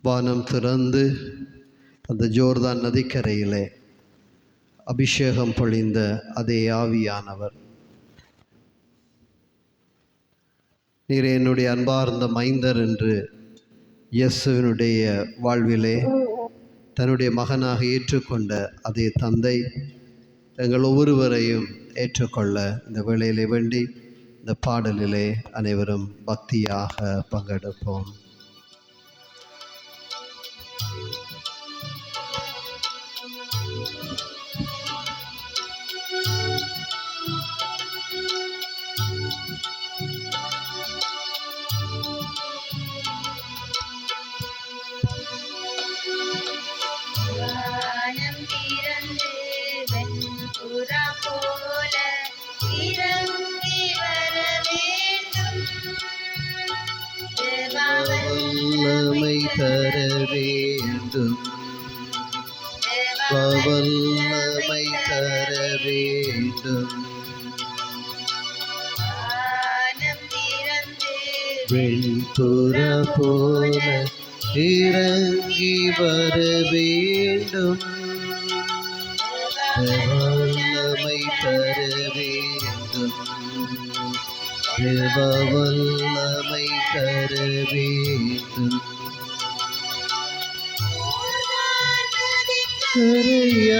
வானம் திறந்து அந்த ஜோர்தான் நதிக்கரையிலே அபிஷேகம் பொழிந்த அதே ஆவியானவர், நீர் என்னுடைய அன்பார்ந்த மைந்தர் என்று இயேசுவினுடைய வாழ்விலே தன்னுடைய மகனாக ஏற்றுக்கொண்ட அதே தந்தை எங்கள் ஒவ்வொருவரையும் ஏற்றுக்கொள்ள இந்த வேளையிலே வேண்டி இந்த பாடலிலே அனைவரும் பக்தியாக பங்கெடுப்போம். வல்லமை தர வேண்டும், வல்லமை தர வேண்டும், வெண்புறா போல இறங்கி வர வேண்டும், வல்லமை தர வேண்டும், வல்லமை தர வேண்டும்.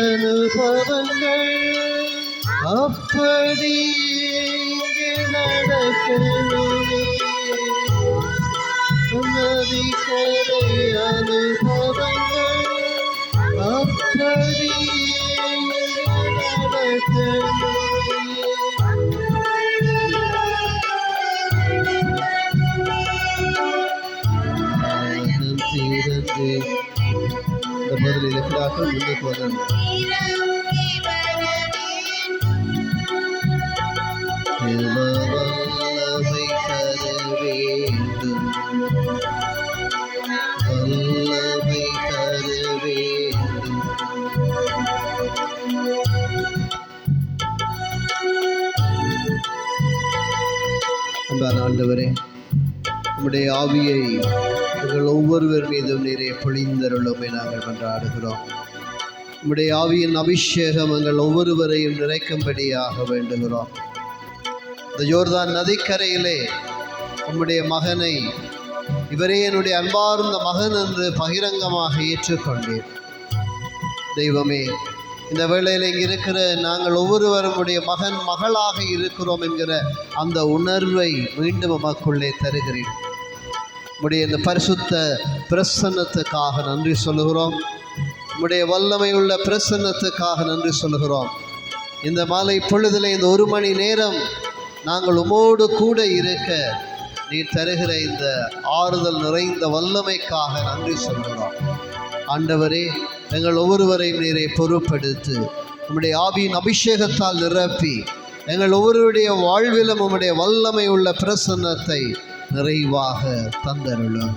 அனுபவங்கள் அப்படி நடக்கணுமே, நதிக்கரை அனுபவங்கள் அப்படி நடக்கணுமே. திறந்து இந்த பதில் இருக்கிறார்கள் முன்னுக்கு வரணும். வல்லமை தர வேண்டும், வல்லமை தர வேண்டும். அன்பான ஆண்டவரே, நம்முடைய ஆவியை எங்கள் ஒவ்வொருவர் மீதும் நீரே பொழிந்தருளுமே நாங்கள் மன்றாடுகிறோம். நம்முடைய ஆவியின் அபிஷேகம் எங்கள் ஒவ்வொருவரையும் நிறைக்கும்படியாக வேண்டுகிறோம். இந்த யோர்தான் நதிக்கரையிலே நம்முடைய மகனை, இவரே என்னுடைய அன்பார்ந்த மகன் என்று பகிரங்கமாக ஏற்றுக்கொண்டேன். தெய்வமே, இந்த வேளையில் இங்கே இருக்கிற நாங்கள் ஒவ்வொருவரும் உடைய மகன் மகளாக இருக்கிறோம் என்கிற அந்த உணர்வை மீண்டும் நமக்குள்ளே தருகிறேன். உடைய இந்த பரிசுத்த பிரசன்னத்துக்காக நன்றி சொல்லுகிறோம். உடைய வல்லமை உள்ள பிரசன்னத்துக்காக நன்றி சொல்லுகிறோம். இந்த மாலை பொழுதில் இந்த 1 மணி நேரம் நாங்கள் உமோடு கூட இருக்க நீ தருகிற இந்த ஆறுதல் நிறைந்த வல்லமைக்காக நன்றி சொல்லுகிறோம். ஆண்டவரே, எங்கள் ஒவ்வொருவரையும் நீரை பொறுப்படுத்து உம்முடைய ஆவியின் அபிஷேகத்தால் நிரப்பி எங்கள் ஒவ்வொருவருடைய வாழ்விலும் உம்முடைய வல்லமை உள்ள பிரசன்னத்தை நிறைவாக தந்தருளும்.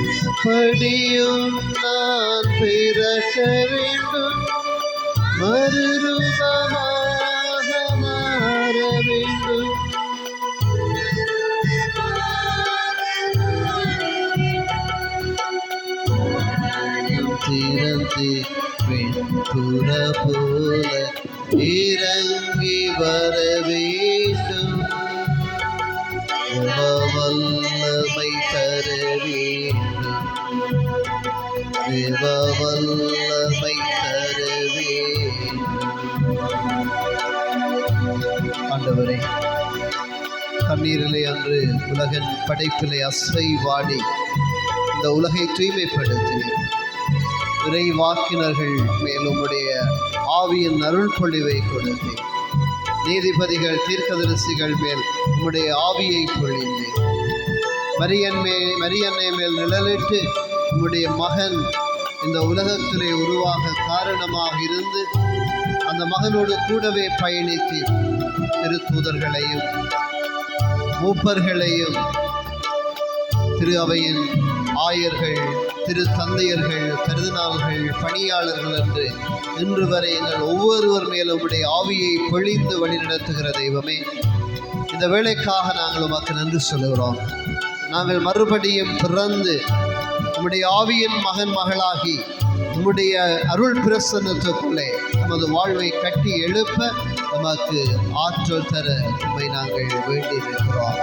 மறுரூபமாடியும் நான் பிறக்க வேண்டும், மறுரூபமாக மாற வேண்டும், திறந்து வெண்புறா போல இறங்கி வர வேண்டும், வல்லமை தர வேண்டும், வல்லமை தர வேண்டும். ஆண்டவரே, தண்ணீரிலே அன்று உலகின் படைப்பிலே அசைவாடி இந்த உலகை தூய்மைப்படுத்தினேன். இறைவாக்கினர்கள் மேலுடைய ஆவியின் அருள் பொழிவை கொடுத்தேன். நீதிபதிகள் தீர்க்கதரிசிகள் மேல் உம்முடைய ஆவியை பொழிந்தேன். மரியன்னை மேல் நிழலிட்டு உம்முடைய மகன் இந்த உலகத்திலே உருவாக காரணமாக இருந்து அந்த மகனோடு கூடவே பயணித்து திருத்தூதர்களையும் மூப்பர்களையும் திரு அவையின் ஆயர்கள், திரு தந்தையர்கள், கருதினாள்கள், பணியாளர்கள் என்று இன்று வரை எங்கள் ஒவ்வொருவர் மேலும் உடைய ஆவியை பொழிந்து வழிநடத்துகிற தெய்வமே, இந்த வேளைக்காக நாங்கள் உமக்கு நன்றி சொல்லுகிறோம். நாங்கள் மறுபடியும் பிறந்து உம்முடைய ஆவியின் மகன் மகளாகி உம்முடைய அருள் பிரசன்னத்துக்குள்ளே நமது வாழ்வை கட்டி எழுப்ப நமக்கு ஆற்றல் தர உம்மை நாங்கள் வேண்டி இருக்கிறோம்.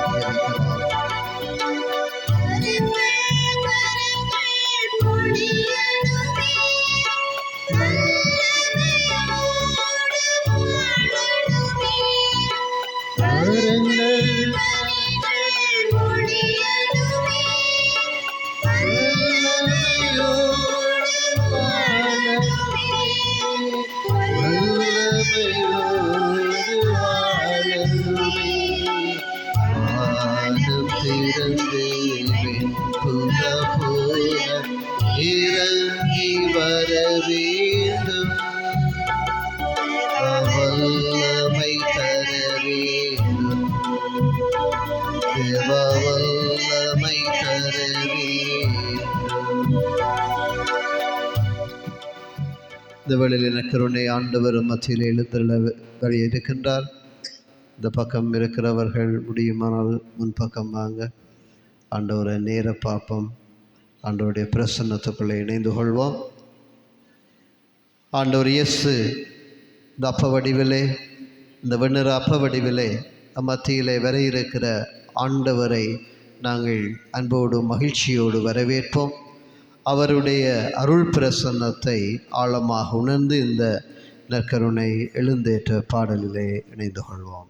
இறங்கி வர வேண்டும், வல்லமை தர வேண்டும், வல்லமை தர வேண்டும். இந்த வேளையில் எனக்கு ஆண்டவர் மத்தியில் எழுந்தருள வழி இருக்கின்றார். இந்த பக்கம் இருக்கிறவர்கள் முடியுமானால் முன்பக்கம் வாங்க. ஆண்டவரை நேர பார்ப்போம். ஆண்டவருடைய பிரசன்னத்துக்குள்ளே இணைந்து கொள்வோம். ஆண்டவர் இயேசு இந்த அப்ப வடிவிலே, இந்த வெண்ணிற அப்ப வடிவிலே மத்தியிலே வர இருக்கிற ஆண்டவரை நாங்கள் அன்போடு மகிழ்ச்சியோடு வரவேற்போம். அவருடைய அருள் பிரசன்னத்தை ஆழமாக உணர்ந்து இந்த நற்கருணை எழுந்தேற்ற பாடலிலே இணைந்து கொள்வோம்.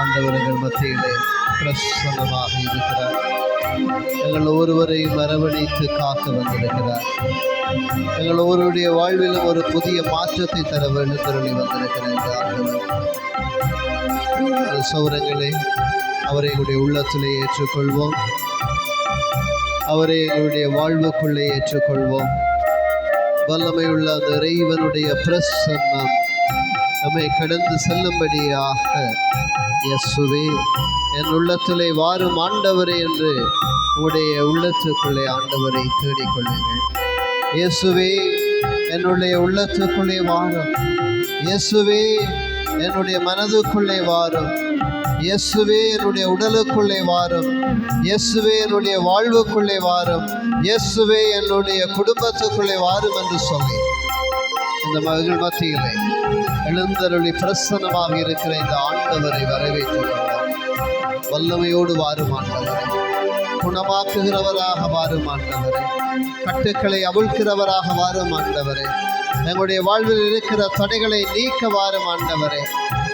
ஆண்டவர்கள் மத்தியிலே பிரசன்னமாக இருக்கிறார். எங்கள் ஒவ்வொருவரையும் அரவணைத்து காக்க வந்திருக்கிறார். எங்கள் ஒவ்வொருடைய வாழ்விலும் ஒரு புதிய மாற்றத்தை தர எழுந்தருளி வந்திருக்கிறார் ஆண்டவர். சௌரங்களை அவரை எங்களுடைய உள்ளத்திலே ஏற்றுக்கொள்வோம். அவரை எங்களுடைய வாழ்வுக்குள்ளே ஏற்றுக்கொள்வோம். வல்லமையுள்ள அந்த இறைவனுடைய பிரசன்னம் நம்மை கடந்து செல்லும்படியாக இயேசுவே என் உள்ளத்திலே வாரும் ஆண்டவரே என்று உடைய உள்ளத்துக்குள்ளே ஆண்டவரை தேடிக்கொள்ளுங்கள். இயேசுவே என்னுடைய உள்ளத்துக்குள்ளே வாரும். இயேசுவே என்னுடைய மனதுக்குள்ளே வாரும். இயேசுவே என்னுடைய உடலுக்குள்ளே வாரும். இயேசுவே என்னுடைய வாழ்வுக்குள்ளே வாரும். இயேசுவே என்னுடைய குடும்பத்துக்குள்ளே வாரும் என்று சொல்லி இந்த மகள் மத்தியிலே எழுந்தருளி பிரசன்னமாக இருக்கிற இந்த ஆண்டவரை வரவேற்றுக் கொள்வோம். வல்லமையோடு வாரும் ஆண்டவரை, குணமாக்குகிறவராக வாரும் ஆண்டவரை, கட்டுக்களை அவிழ்க்கிறவராக வாரும் ஆண்டவரை, எங்களுடைய வாழ்வில் இருக்கிற தடைகளை நீக்க வாரும் ஆண்டவரே,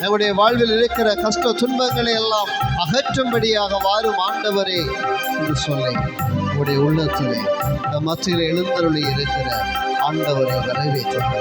எங்களுடைய வாழ்வில் இருக்கிற கஷ்ட துன்பங்களை எல்லாம் அகற்றும்படியாக வாரும் ஆண்டவரே என்று சொல்லி உங்களுடைய உள்ளத்திலே மத்தியில் எழுந்தருளி இருக்கிற ஆண்டவரை வரவேற்றுக்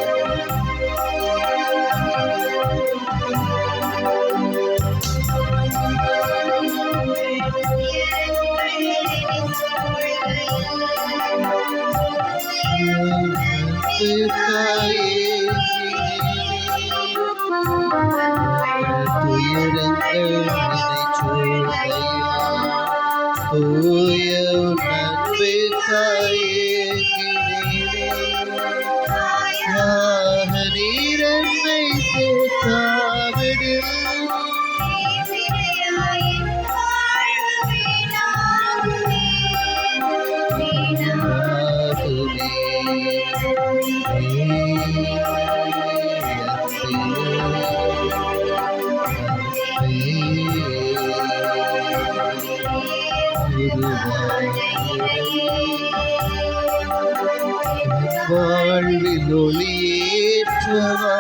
வாழ்வில் ஒளியேற்றவா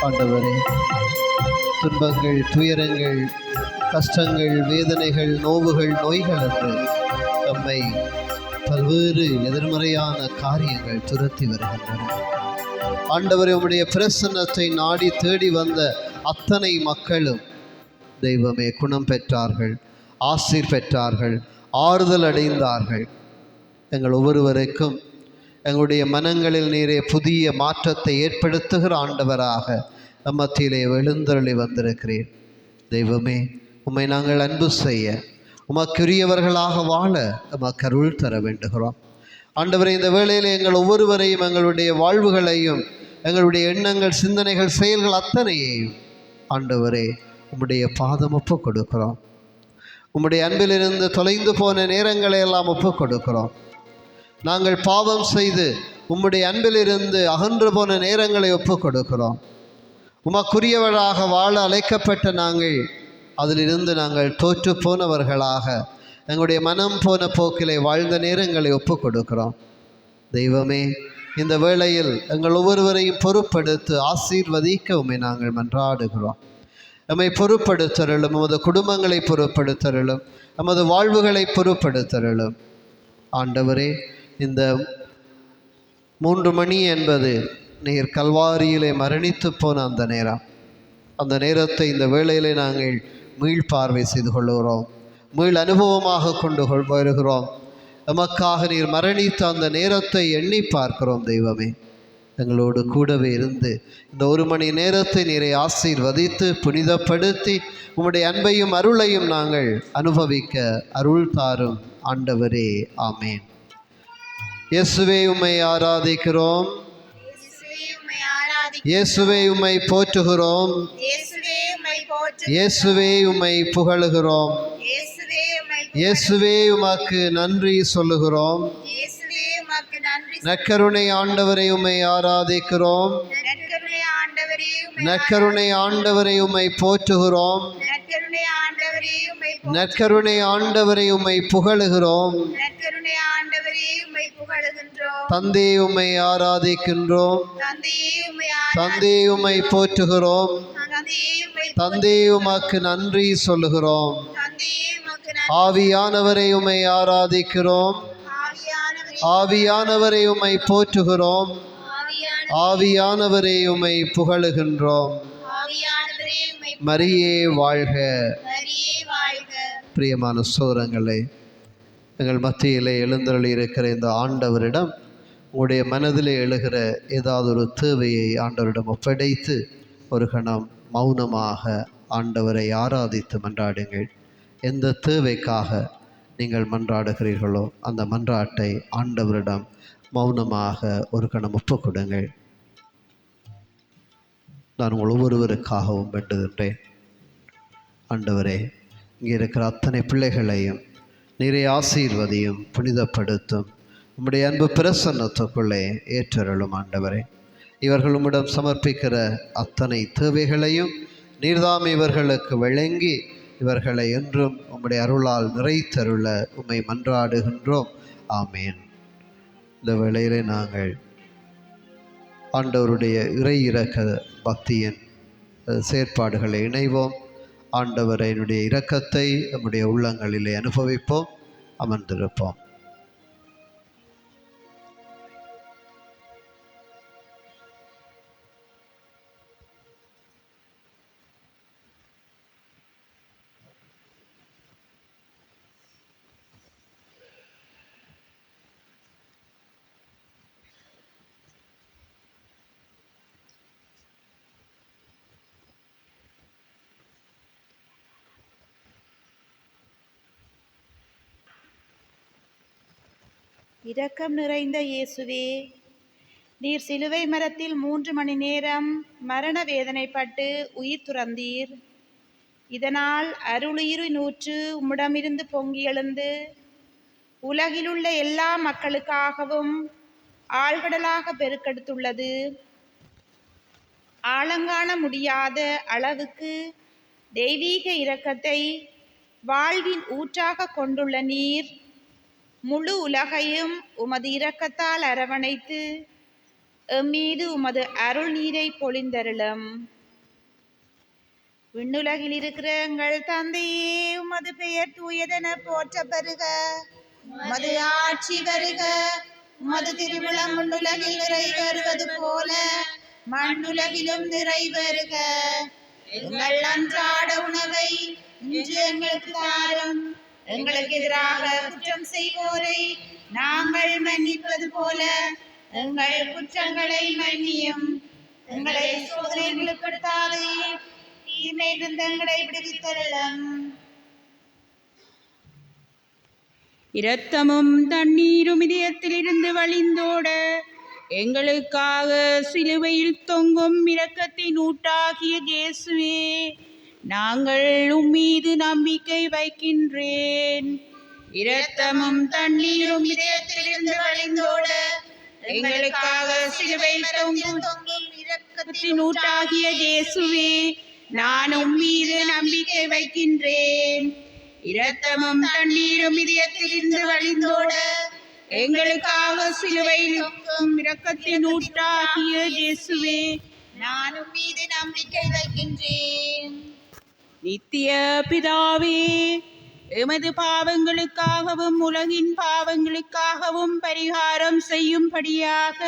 ஆண்டவரே, துன்பங்கள், துயரங்கள், கஷ்டங்கள், வேதனைகள், நோவுகள், நோய்கள் என்று நம்மை பல்வேறு எதிர்மறையான காரியங்கள் துரத்தி வருகின்றன. ஆண்டவரே, உம்முடைய பிரசன்னத்தை நாடி தேடி வந்த அத்தனை மக்களும் தெய்வமே குணம் பெற்றார்கள், ஆசீர் பெற்றார்கள், ஆறுதல் அடைந்தார்கள். எங்கள் ஒவ்வொருவருக்கும் எங்களுடைய மனங்களில் நீரே புதிய மாற்றத்தை ஏற்படுத்துகிற ஆண்டவராக மத்தியிலே எழுந்தருளி வந்திருக்கிறேன். தெய்வமே, உம்மை நாங்கள் அன்பு செய்ய, உமக்குரியவர்களாக வாழ உமக்கு அருள் தர வேண்டுகிறோம். ஆண்டவரே, இந்த வேளையில் எங்கள் ஒவ்வொருவரையும், எங்களுடைய வாழ்வுகளையும், எங்களுடைய எண்ணங்கள், சிந்தனைகள், செயல்கள் அத்தனையையும் ஆண்டவரே உம்முடைய பாதம் ஒப்புக் கொடுக்கிறோம். உம்முடைய அன்பிலிருந்து தொலைந்து போன நேரங்களை எல்லாம் ஒப்புக் கொடுக்கிறோம். நாங்கள் பாவம் செய்து உம்முடைய அன்பிலிருந்து அகன்று போன நேரங்களை ஒப்புக் கொடுக்கிறோம். உமக்குரியவராக வாழ அழைக்கப்பட்ட நாங்கள் அதிலிருந்து நாங்கள் தோற்று போனவர்களாக எங்களுடைய மனம் போன போக்கிலே வாழ்ந்த நேரங்களை ஒப்புக் கொடுக்கிறோம். தெய்வமே, இந்த வேளையில் எங்கள் ஒவ்வொருவரையும் பொறுப்படுத்தி ஆசீர்வதிக்க உம்மை நாங்கள் மன்றாடுகிறோம். நம்மை பொறுப்படுத்தருளும், நமது குடும்பங்களை பொறுப்படுத்தருளும், நமது வாழ்வுகளை பொறுப்படுத்தருளும். ஆண்டவரே, இந்த 3 மணி என்பது நீர் கல்வாரியிலே மரணித்து போன அந்த நேரத்தை இந்த வேளையிலே நாங்கள் மீள் பார்வை செய்து கொள்கிறோம், மீள் அனுபவமாக கொண்டு வருகிறோம். எமக்காக நீர் மரணித்த அந்த நேரத்தை எண்ணி பார்க்கிறோம் தெய்வமே. எங்களோடு கூடவே இருந்து இந்த 1 மணி நேரத்தை நீரை ஆசீர்வதித்து புனிதப்படுத்தி உம்முடைய அன்பையும் அருளையும் நாங்கள் அனுபவிக்க அருள் தாரும் ஆண்டவரே. ஆமேன். இயேசுவே உம்மை ஆராதிக்கிறோம், இயேசுவே உம்மை போற்றுகிறோம், இயேசுவே உம்மை புகழுகிறோம், இயேசுவே உமக்கு நன்றி சொல்லுகிறோம். நற்கருணை ஆண்டவரை உம்மை ஆராதிக்கிறோம், நற்கருணை ஆண்டவரை உம்மை போற்றுகிறோம், நற்கருணை ஆண்டவரை உம்மை புகழுகிறோம். தந்தை உம்மை ஆராதிக்கின்றோம், தந்தை உம்மை போற்றுகிறோம், தந்தை உமக்கு நன்றி சொல்லுகிறோம். ஆவியானவரை உம்மை ஆராதிக்கிறோம், ஆவியானவரை உம்மை போற்றுகிறோம், ஆவியானவரை உம்மை புகழுகின்றோம். மரியே வாழ்க. பிரியமான சோரங்களே, எங்கள் மத்தியிலே எழுந்தருளி இருக்கிற இந்த ஆண்டவரிடம் உங்களுடைய மனதிலே எழுகிற ஏதாவது ஒரு தேவையை ஆண்டவரிடம் ஒப்படைத்து ஒரு கணம் மௌனமாக ஆண்டவரை ஆராதித்து மன்றாடுங்கள். எந்த தேவைக்காக நீங்கள் மன்றாடுகிறீர்களோ அந்த மன்றாட்டை ஆண்டவரிடம் மௌனமாக ஒரு கணம் ஒப்புக் கொடுங்கள். நான் உங்கள் ஒவ்வொருவருக்காகவும் வேண்டுகின்றேன். ஆண்டவரே, இங்கே இருக்கிற அத்தனை பிள்ளைகளையும் நீரை ஆசீர்வதியும் புனிதப்படுத்தும் உம்முடைய அன்பு பிரசன்னத்துக்குள்ளே ஏற்றருளும். ஆண்டவரே, இவர்கள் உம்மிடம் சமர்ப்பிக்கிற அத்தனை தேவைகளையும் நீர்தாம் இவர்களுக்கு வழங்கி இவர்களை என்றும் உம்முடைய அருளால் நிறைத்தருள உம்மை மன்றாடுகின்றோம். ஆமேன். இந்த வேளையிலே நாங்கள் ஆண்டவருடைய இறை இரக்க பக்தியின் செயற்பாடுகளை இணைவோம். ஆண்டவரினுடைய இரக்கத்தை நம்முடைய உள்ளங்களிலே அனுபவிப்போம். அமர்ந்திருப்போம். இரக்கம் நிறைந்த இயேசுவே, நீர் சிலுவை மரத்தில் 3 மணி நேரம் மரண வேதனைப்பட்டு உயிர் துறந்தீர். இதனால் அருளுயிர் நூற்று உம்மிடமிருந்து பொங்கி எழுந்து உலகிலுள்ள எல்லா மக்களுக்காகவும் ஆழ்கடலாக பெருக்கெடுத்துள்ளது. ஆழங்காண முடியாத அளவுக்கு தெய்வீக இரக்கத்தை வாழ்வின் ஊற்றாக கொண்டுள்ள நீர் முழு உலகையும் உமது இரக்கத்தால் அரவணைத்து எம்மீது உமது அருள் நீரை பொழிந்தருளும். விண்ணுலகில் இருக்கிற எங்கள் தந்தையே, உமது பெயர் தூயதென போற்ற பெறுக. உமது ஆட்சி வருக. உமது திருவிழம் விண்ணுலகில் நிறைவேறுவது போல மண்ணுலகிலும் நிறைவேறுக. எங்கள் அன்றாட உணவை இன்று எங்களுக்கு தாரும். எங்களுக்கு எதிராக குற்றம் செய்வோரை நாங்கள் மன்னிப்பது போல எங்கள் குற்றங்களை மன்னியும். எங்களை சோதனையில் உட்படுத்தாதே, தீமையிலிருந்து எங்களை விடுவித்தருளும். இரத்தமும் தண்ணீரும் இதயத்திலிருந்து வழிந்தோட எங்களுக்காக சிலுவையில் தொங்கும் இரக்கத்தின் ஊட்டாகிய இயேசுவே, நாங்கள் உம்மீது நம்பிக்கை வைக்கின்றேன். இரத்தமும் தண்ணீரும் இதயத்திலிருந்து வழிந்தோட எங்களுக்காக சிலுவையில் தொங்கும் இரக்கத்தின் ஊட்டாகிய இயேசுவே, நான் உம்மீது நம்பிக்கை வைக்கின்றேன். இரத்தமும் தண்ணீரும் இதயத்திலிருந்து வழிந்தோட எங்களுக்காக சிலுவையில் தொங்கும் இரக்கத்தின் ஊட்டாகிய இயேசுவே, நான் உம்மீது நம்பிக்கை வைக்கின்றேன். நித்திய பிதாவே, எமது பாவங்களுக்காகவும் உலகின் பாவங்களுக்காகவும் பரிகாரம் செய்யும்படியாக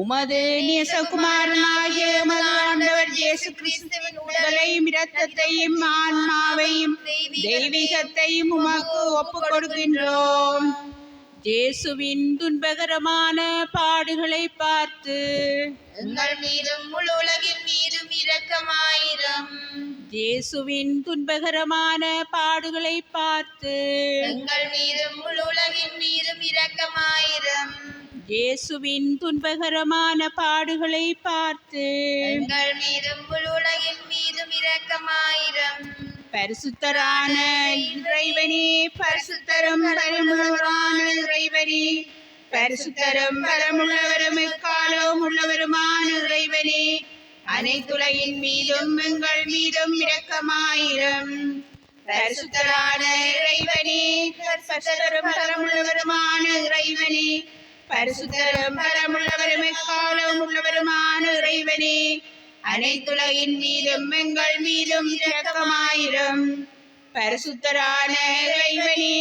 உமது நேசகுமாரனாகிய எமது ஆண்டவர் இயேசு கிறிஸ்துவின் உடலையும் இரத்தத்தையும் ஆன்மாவையும் தெய்வீகத்தையும் உமக்கு ஒப்புக் கொடுக்கின்றோம். இயேசுவின் துன்பகரமான பாடுகளை பார்த்து எங்கள் மீதும் முழு உலகின் மீதும் இரக்கமாயிரம். இயேசுவின் துன்பகரமான பாடுகளை பார்த்து எங்கள் மீதும் முழு உலகின் மீதும் இரக்கமாயிரம். இயேசுவின் துன்பகரமான பாடுகளை பார்த்து எங்கள் மீதும் முழு உலகின் மீதும் இரக்கமாயிரம். பரிசுத்தரான இறைவனே, பரிசுத்தரும் பரமுள்ளவரான இறைவனே, பரிசுத்தரும் பரமுள்ளவரும் எக்காலமும் உள்ளவருமான இறைவனே, அனைத்துலகின் மீதும் எங்கள் மீதும் இரக்கமாயிரம். பரிசுத்தரான இறைவனே, பரிசுத்தரும் பரமுள்ளவருமான இறைவனே, பரிசுத்தரும் பரமுள்ளவரும் எக்காலமும் உள்ளவருமான இறைவனே, அனைத்துலகின் மீதும் எங்கள் மீதும் இரக்கமாயிரம். பரிசுத்தரான இறைவனே,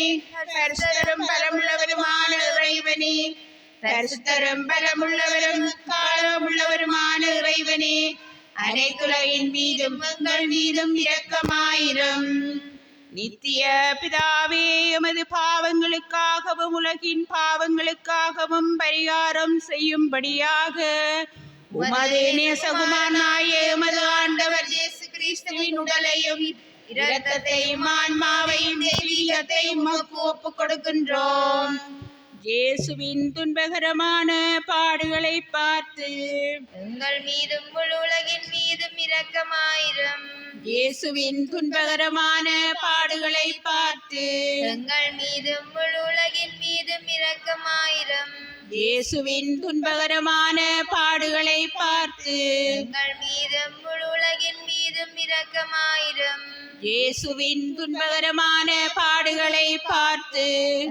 பரிசுத்தரும் பரமுள்ளவருமான இறைவனே, பரிசுத்தரும் பரமுள்ளவரும் காலம் உள்ளவருமான இறைவனே, அனைத்துலகின் மீதும் எங்கள் மீதும் இரக்கமாயிரம். நித்திய பிதாவே, எமது பாவங்களுக்காகவும் உலகின் பாவங்களுக்காகவும் பரிகாரம் செய்யும்படியாக உமது நேசகுமாரனாய எமது ஆண்டவர் இயேசு கிறிஸ்துவின் உடலையும் இரத்தத்தையும் ஆன்மாவையும் தெய்வீகத்தையும் உமக்கு ஒப்புக் கொடுக்கின்றோம். இயேசுவின் துன்பகரமான பாடுகளை பார்த்து எங்கள் மீதும் முழு உலகின் மீதும் இரக்கமாயிரம். இயேசுவின் துன்பகரமான பாடுகளை பார்த்து எங்கள் மீதும் முழு உலகின் மீதும் இரக்கமாயிரம். இயேசுவின் துன்பகரமான பாடுகளை பார்த்து எங்கள் மீதும் முழு உலகின் மீதும் இரக்கமாயிரம். இயேசுவின் துன்பகரமான பாடுகளை பார்த்து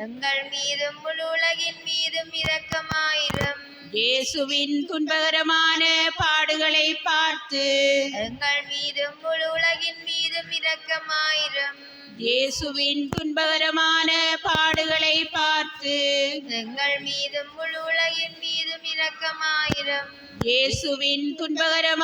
எங்கள் மீதும் முழு உலகின் மீதும் இரக்கமாயிரம். இயேசுவின் துன்பகரமான பாடுகளை பார்த்து எங்கள் மீதும் முழு உலகின் மீதும் இரக்கமாயிரம். இயேசுவின் துன்பகரமான பாடுகளை பார்த்து எங்கள் மீதும் முழு உலகின் மீதும் இரக்கமாயிரம். இயேசுவின் துன்பகரமான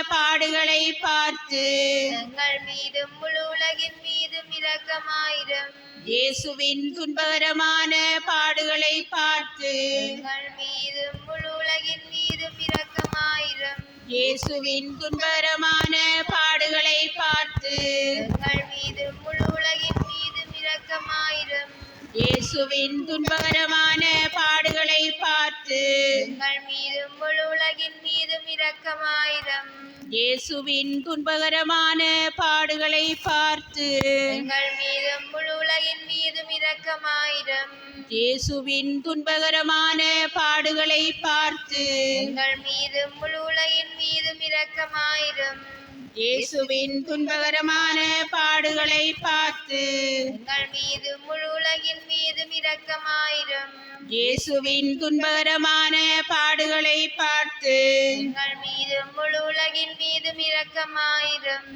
பாடுகளை பார்த்து எங்கள் மீதும் முழு உலகின் மீதும் இரக்கமாயிரம். இயேசுவின் துன்பகரமான பாடுகளை பார்த்து எங்கள் மீதும் முழு உலகின் மீதும் இரக்கமாயிரம். இயேசுவின் துன்பகரமான பாடுகளை பார்த்து எங்கள் மீதும் முழு உலகின் மீதும் இரக்கமாயிரம். இயேசுவின் துன்பகரமான பாடுகளை பார்த்து எங்கள் மீதும் முழு உலகின் மீதும் இரக்கமாயிரம். இயேசுவின் துன்பகரமான பாடுகளை பார்த்து எங்கள் மீதும் முழு உலகின் மீதும் இரக்கமாயிரம். இயேசுவின் துன்பகரமான பாடுகளை பார்த்து எங்கள் மீதும் முழு உலகின் மீதும் இரக்கமாயிரம். இயேசுவின் துன்பகரமான பாடுகளை பார்த்து எங்கள் மீதும் முழு உலகின் மீதும் இரக்கமாயிரம். இயேசுவின் துன்பகரமான பாடுகளை பார்த்து எங்கள் மீதும் முழு உலகின் மீதும் இரக்கமாயிரம்.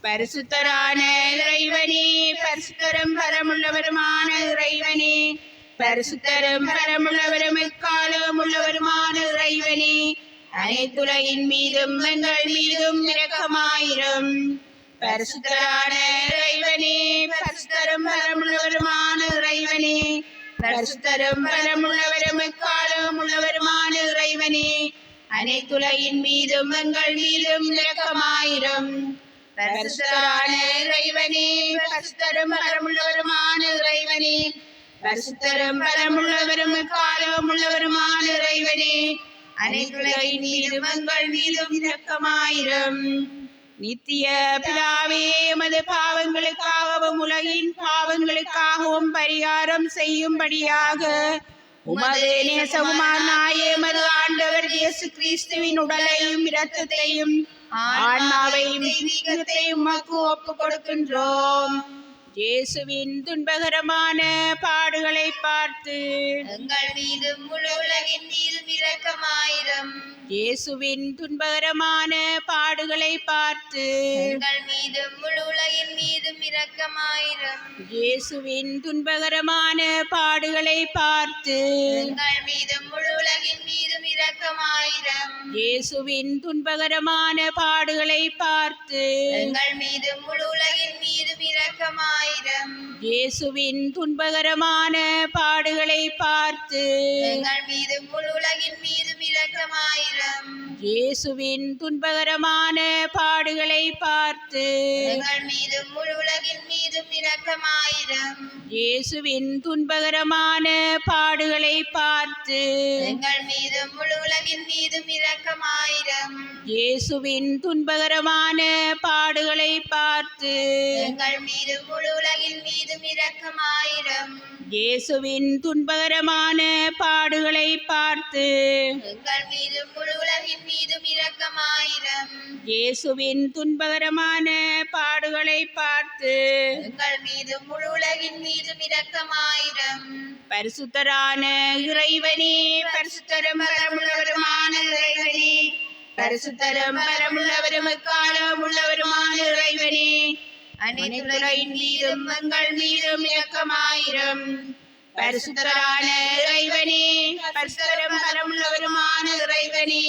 பரிசுத்தரான இறைவனே, பரிசுத்தரும் பரமுள்ளவருமான இறைவனே, பரிசுத்தரும் பரமுள்ளவரும் எக்காலம் உள்ளவருமான இறைவனே, அனைத்துலகின் மீதும் எங்கள் மீதும் இரக்கமாயிரம். பரிசுத்தரான இறைவனே, பரிசுத்தரும் பரமுள்ளவருமான இறைவனே, பரிசுத்தரும் பரமுள்ளவரும் எக்காலம் உள்ளவருமான இறைவனே, அனைத்துலகின் மீதும் எங்கள் மீதும் இரக்கமாயிரம். பரிசுத்தரான இறைவனே, பரிசுத்தரும் பரமுள்ளவருமான இறைவனே, பரிசுத்தரும் பரமுள்ளவரும் எக்காலம் உள்ளவருமான இறைவனே, அனைத்துலகின் மீதும் எங்கள் மீதும் இரக்கமாயிரம். நித்திய பிதாவே, எமது பாவங்களுக்காகவும் உலகின் பாவங்களுக்காகவும் பரிகாரம் செய்யும்படியாக உமது நேசகுமாரனாய எமது ஆண்டவர் இயேசு கிறிஸ்துவின் உடலையும் இரத்தத்தையும் ஆன்மாவையும் தெய்வீகத்தையும் உமக்கு ஒப்புக் கொடுக்கின்றோம். இயேசுவின் துன்பகரமான பாடுகளை பார்த்து எங்கள் மீதும் முழு உலகின் மீதும் இரக்கமாயிரம். இயேசுவின் துன்பகரமான பாடுகளை பார்த்து எங்கள் மீதும் முழு உலகின் மீதும் இரக்கமாயிரம். இயேசுவின் துன்பகரமான பாடுகளை பார்த்து எங்கள் மீதும் முழு உலகின் மீதும் இரக்கமாயிரம். இயேசுவின் துன்பகரமான பாடுகளை பார்த்து எங்கள் மீதும் முழு உலகின் மீதும் இரக்கமாயிரம். இரக்கமாயிரம். இயேசுவின் துன்பகரமான பாடுகளை பார்த்து எங்கள் மீதும் முழு உலகின் மீதும் இரக்கமாயிரம். இயேசுவின் துன்பகரமான பாடுகளை பார்த்து எங்கள் மீதும் முழு உலகின் மீதும் இரக்கமாயிரம். இயேசுவின் துன்பகரமான பாடுகளை பார்த்து எங்கள் மீதும் முழு உலகின் மீதும் இரக்கமாயிரம். இயேசுவின் துன்பகரமான பாடுகளை பார்த்து எங்கள் மீதும் முழு உலகின் மீதும் இரக்கமாயிரம். இயேசுவின் துன்பகரமான பாடுகளை பார்த்து எங்கள் மீதும் முழு உலகின் மீதும் இரக்கமாயிரம். இயேசுவின் துன்பகரமான பாடுகளை பார்த்து எங்கள் மீதும் முழு உலகின் மீதும் இரக்கமாயிரம். பரிசுத்தரான இறைவனே, பரிசுத்தரும் பரமுள்ளவருமான இறைவனே, பரிசுத்தரும் பரமுள்ளவரும் எக்காலம் உள்ளவருமான இறைவனே, அனைத்துலகின் மீதும் எங்கள் மீதும் இரக்கமாயிரம். பரிசுத்தரான இறைவனே, பரிசுத்தரும் பரமுள்ளவருமான இறைவனே,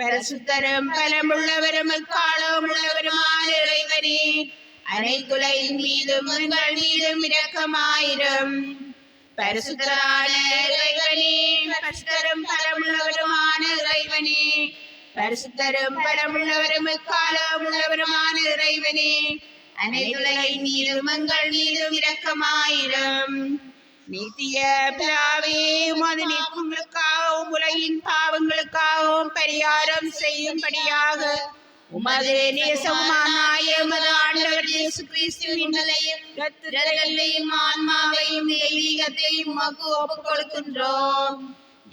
பரிசுத்தரும் பலமுள்ளவரும் எக்காலம் உள்ளவருமான இறைவனே, அனைத்துலகின் மீதும் எங்கள் மீதும் இரக்கமாயிரம். பரிசுத்தரான இறைவனே, பரிசுத்தரும் பரமுள்ளவருமான இறைவனே, பரிசுத்தரும் பரமுள்ளவரும் எக்காலம் உள்ளவருமான இறைவனே, அனைத்துலகின் மீதும் எங்கள் மீதும் இரக்கமாயிரம். நித்திய பிதாவே, உமது நீதிகளுக்காகவும் உலகின் பாவங்களுக்காகவும் பரிகாரம் செய்யும்படியாக உமது நேசமானாய உமது ஆண்டவர் இயேசு கிறிஸ்துவின் இரத்தத்தையும் ஆன்மாவையும் தெய்வீகத்தையும் உமக்கு ஒப்புக் கொடுக்கின்றோம்.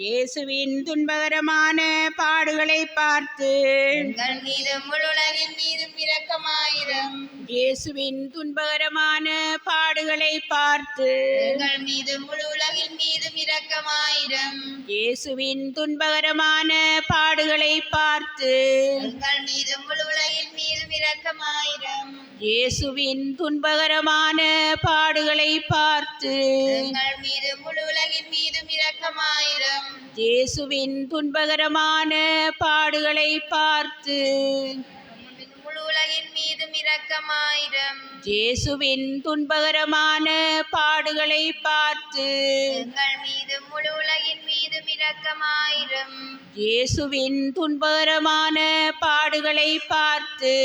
இயேசுவின் துன்பகரமான பாடுகளை பார்த்து எங்கள் மீதும் முழு உலகின் மீதும் இரக்கமாயிரம். இயேசுவின் துன்பகரமான பாடுகளை பார்த்து எங்கள் மீதும் முழு உலகின் மீதும் இரக்கமாயிரம். இயேசுவின் துன்பகரமான பாடுகளை பார்த்து எங்கள் மீதும் முழு உலகின் மீதும் இரக்கமாயிரம். இயேசுவின் துன்பகரமான பாடுகளை பார்த்து எங்கள் மீதும் முழு உலகின் மீதும் இரக்கமாயிரம். இயேசுவின் துன்பகரமான பாடுகளை பார்த்து முழு உலகின் மீதும் இரக்கமாயிரம். இயேசுவின் துன்பகரமான பாடுகளை பார்த்து எங்கள் மீதும் முழு உலகின் மீதும் இரக்கமாயிரம். இயேசுவின் துன்பகரமான பாடுகளை பார்த்து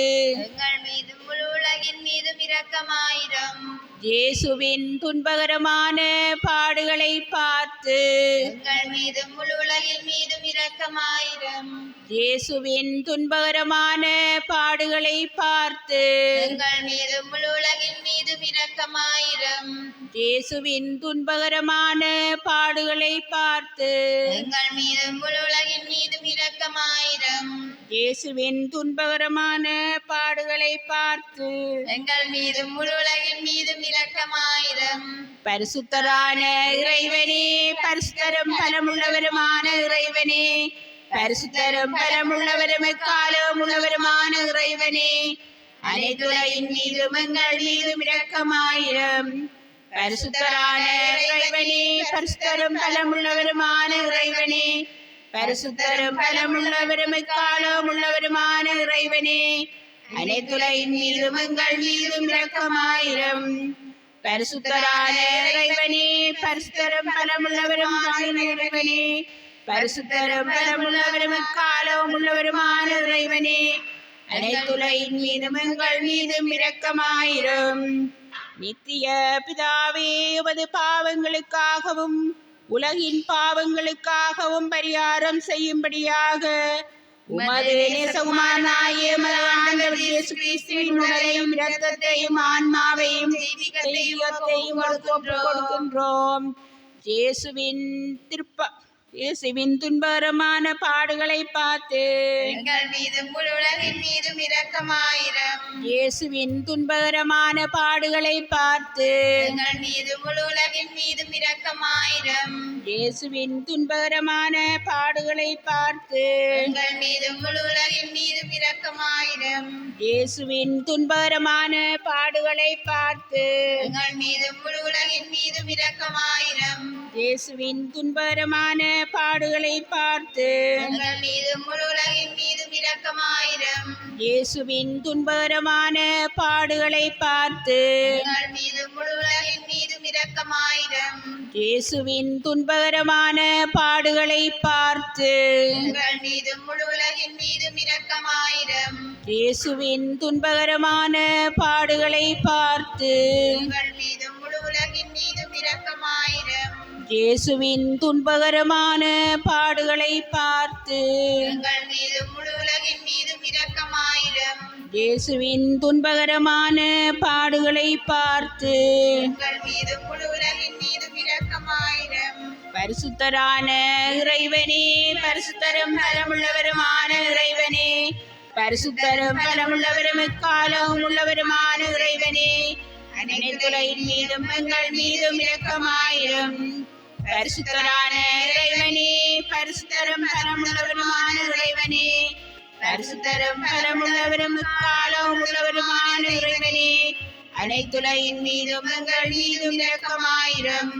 எங்கள் மீதும் முழு உலகின் மீதும் இரக்கமாயிரம். இயேசுவின் துன்பகரமான பாடுகளை பார்த்து எங்கள் மீதும் முழு உலகின் மீதும் இரக்கமாயிரம். இயேசுவின் துன்பகரமான பாடுகளை பார்த்து எங்கள் மீதும் முழு உலகின் மீதும் இரக்கமாயிரம். இயேசுவின் துன்பகரமான பாடுகளை பார்த்து எங்கள் மீதும் முழு உலகின் மீதும் இரக்கமாயிரம். இயேசுவின் துன்பகரமான பாடுகளை பார்த்து எங்கள் மீதும் முழு உலகின் மீதும் இரக்கமாயிரம். பரிசுத்தரான இறைவனே, பரிசுத்தரும் பலமுள்ளவருமான இறைவனே, பரிசுத்தரும் பலமுள்ளவரும் எக்காலம் உள்ளவருமான இறைவனே, அனைத்துலகின் மீதும் எங்கள் மீதும் இரக்கமாயிரம். பரிசுத்தரான இறைவனே, பரிசுத்தரும் பலமுள்ளவருமான இறைவனே, பரிசுத்தரும் பலமுள்ளவரும் எக்காலம் உள்ளவருமான இறைவனே, அனைத்துலகின் மீதும் எங்கள் மீதும் இரக்கமாயிரம். பரிசுத்தரான இறைவனே, பரிசுத்தரும் பலமுள்ளவருமான இறைவனே, பரிசுத்தரும் பலமுள்ளவரும் எக்காலம் உள்ளவருமான இறைவனே, அனைத்துலகின் மீதும் எங்கள் மீதும் இரக்கமாயிரம். நித்திய பிதாவே, உமது பாவங்களுக்காகவும் உலகின் பாவங்களுக்காகவும் பரிகாரம் செய்யும்படியாக உமது நேசகுமாரனாகிய உமது ஆண்டவர் இயேசு கிறிஸ்துவின் உடலையும் இரத்தத்தையும் ஆன்மாவையும் தெய்வத்தையும் ஒப்புக் கொடுக்கின்றோம். இயேசுவின் துன்பகரமான பாடுகளை பார்த்து எங்கள் மீதும் முழு உலகின் மீதும் இரக்கமாயிரம். இயேசுவின் துன்பகரமான பாடுகளை பார்த்து எங்கள் மீதும் முழு உலகின் மீதும் இரக்கமாயிரம். இயேசுவின் துன்பகரமான பாடுகளை பார்த்து எங்கள் மீதும் முழு உலகின் மீதும் இரக்கமாயிரம். இயேசுவின் துன்பகரமான பாடுகளை பார்த்து எங்கள் மீதும் முழு உலகின் மீதும் இரக்கமாயிரம். இயேசுவின் துன்பகரமான பாடுகளை பார்த்து எங்கள் மீதும் முழு உலகின் மீதும் இரக்கமாயிரம். இயேசுவின் துன்பகரமான பாடுகளை பார்த்து எங்கள் மீதும் முழு உலகின் மீதும் இரக்கமாயிரம். இயேசுவின் துன்பகரமான பாடுகளை பார்த்து எங்கள் மீதும் முழு உலகின் மீதும் இரக்கமாயிரம். இயேசுவின் துன்பகரமான பாடுகளை பார்த்து எங்கள் மீதும் முழு உலகின் மீதும் இரக்கமாயிரம். இயேசுவின் துன்பகரமான பாடுகளை பார்த்து எங்கள் மீதும் முழு உலகின் மீதும் இரக்கமாயிரம். இயேசுவின் துன்பகரமான பாடுகளை பார்த்து எங்கள் மீதும் முழு உலகின் மீதும் இரக்கமாயிரம். பரிசுத்தரான இறைவனே, பரிசுத்தரும் பலமுள்ளவருமான இறைவனே, பரிசுத்தரும் பலமுள்ளவரும் எக்காலமும் உள்ளவருமான இறைவனே, அனைத்துலகின் மீதும் எங்கள் மீதும் இரக்கமாயிரம். பரிசுத்தரான இறைவனே, பரிசுத்தரும் பலமுள்ளவருமான இறைவனே, பரிசுத்தரும் பலமுள்ளவரும் எக்காலமும் உள்ளவருமான இறைவனே, அனைத்துலகின் மீதும் எங்கள் மீதும் இரக்கமாயிரம்.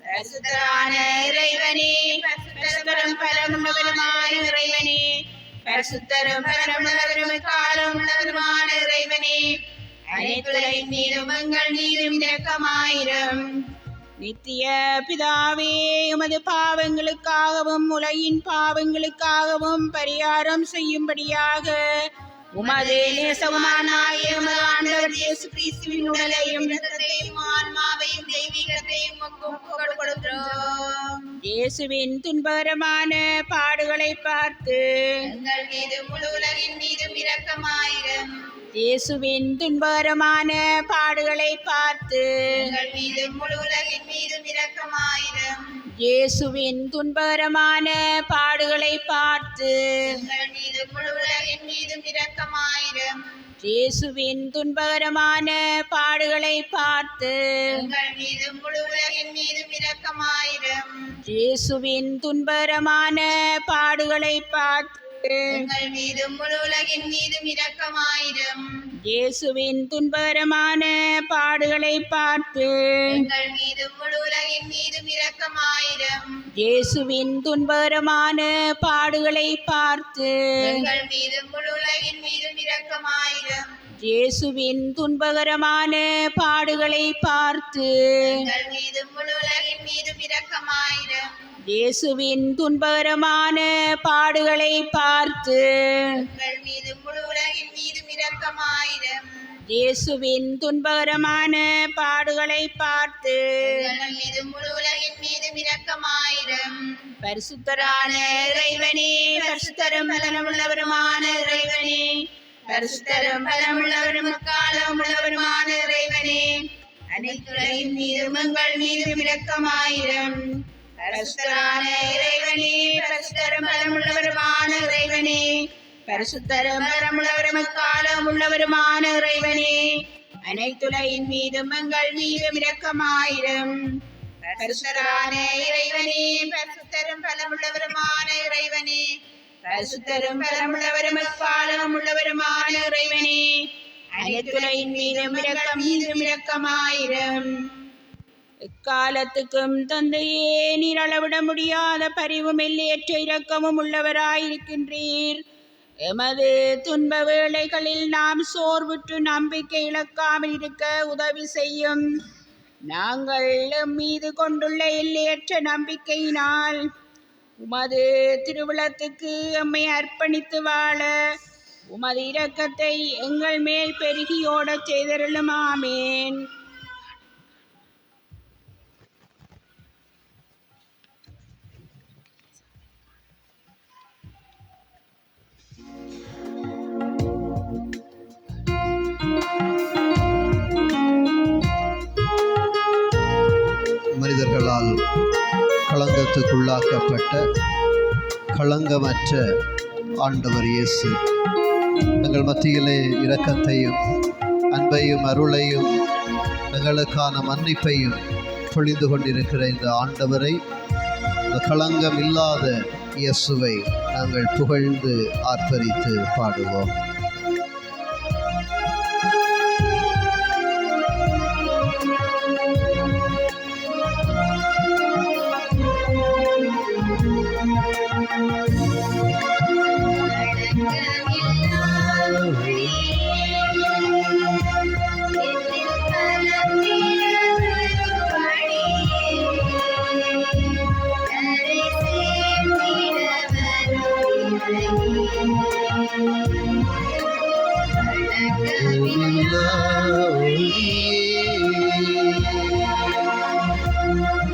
பரிசுத்தரான இறைவனே, பரிசுத்தரும் பலமுள்ளவருமான இறைவனே, பரிசுத்தரும் பலமுள்ளவரும் எக்காலமும் உள்ளவருமான இறைவனே, அனைத்துலகின் மீதும் எங்கள் மீதும் இரக்கமாயிரம். நித்திய பிதாவே, உமது பாவங்களுக்காகவும் உலகின் பாவங்களுக்காகவும் பரிகாரம் செய்யும்படியாக உமது நேசமானாகிய உமது ஆண்டவர் இயேசு கிறிஸ்துவின் உடலையும் இரத்தத்தையும் ஆன்மாவையும் தெய்வீகத்தையும் ஒப்புக் கொடுக்கிறோம். இயேசுவின் துன்பகரமான பாடுகளை பார்த்து எங்கள் மீதும் முழு உலகின் மீதும் இரக்கமாயிரம். இயேசுவின் துன்பகரமான பாடுகளை பார்த்து எங்கள் மீதும் முழு உலகின் மீதும் இரக்கமாயிரம். இயேசுவின் துன்பகரமான பாடுகளை பார்த்து எங்கள் மீதும் முழு உலகின் மீதும் இரக்கமாயிரம். இயேசுவின் துன்பகரமான பாடுகளை பார்த்து எங்கள் மீதும் முழு உலகின் மீதும் இரக்கமாயிரம். இயேசுவின் துன்பகரமான பாடுகளை பார்த்து எங்கள் மீதும் முழு உலகின் மீதும் இரக்கமாயிரம். இயேசுவின் துன்பகரமான பாடுகளை பார்த்து எங்கள் மீதும் முழு உலகின் மீதும் இரக்கமாயிரம். இயேசுவின் துன்பகரமான பாடுகளை பார்த்து எங்கள் மீதும் முழு உலகின் மீதும் இரக்கமாயிரம். இயேசுவின் துன்பகரமான பாடுகளை பார்த்து எங்கள் மீதும் முழு உலகின் மீதும் இரக்கமாயிரம். இயேசுவின் துன்பகரமான பாடுகளை பார்த்து எங்கள் மீதும் முழு உலகின் மீதும் இரக்கமாயிரம். இயேசுவின் துன்பகரமான பாடுகளை பார்த்து எங்கள் மீதும் முழு உலகின் மீதும் இரக்கமாயிரம். பரிசுத்தரான இறைவனே, பரிசுத்தரும் பலமுள்ளவருமான இறைவனே, பரிசுத்தரும் பலமுள்ளவரும் எக்காலமும் உள்ளவருமான இறைவனே, அனைத்துலகின் மீதும் எங்கள் மீதும் இரக்கமாயிரம். பரிசுத்தரான இறைவனே, பரிசுத்தரும் பலமுள்ளவருமான இறைவனே, பரிசுத்தரும் பலமுள்ளவரும் எக்காலமும் உள்ளவருமான இறைவனே, அனைத்துலகின் மீதும் எங்கள் மீதும் இரக்கமாயிரம். பரிசுத்தரான இறைவனே, பரிசுத்தரும் பலமுள்ளவருமான இறைவனே, பரிசுத்தரும் பலமுள்ளவரும் எக்காலமும் உள்ளவருமான இறைவனே, அனைத்துலகின் மீதும் இரக்கமாயிரம். எக்காலத்துக்கும் தந்தையே, நீர் அளவிட முடியாத பரிவும் எல்லையற்ற இரக்கமும் உள்ளவராயிருக்கின்றீர். எமது துன்ப வேளைகளில் நாம் சோர்வுற்று நம்பிக்கை இழக்காமல் இருக்க உதவி செய்யும். நாங்கள் எம் மீது கொண்டுள்ள எல்லையற்ற நம்பிக்கையினால் உமது திருவிழத்துக்கு எம்மை அர்ப்பணித்து வாழ உமது இரக்கத்தை எங்கள் மேல் பெருகியோடச் செய்தருளும். ஆமேன். மனிதர்களால் களங்கத்துக்குள்ளாக்கப்பட்ட களங்கமற்ற ஆண்டவர் இயேசு எங்கள் மத்தியிலே இரக்கத்தையும் அன்பையும் அருளையும் எங்களுக்கான மன்னிப்பையும் பொழிந்து கொண்டிருக்கிற இந்த ஆண்டவரை, இந்த களங்கம் இல்லாத இயேசுவை நாங்கள் புகழ்ந்து ஆர்ப்பரித்து பாடுவோம்.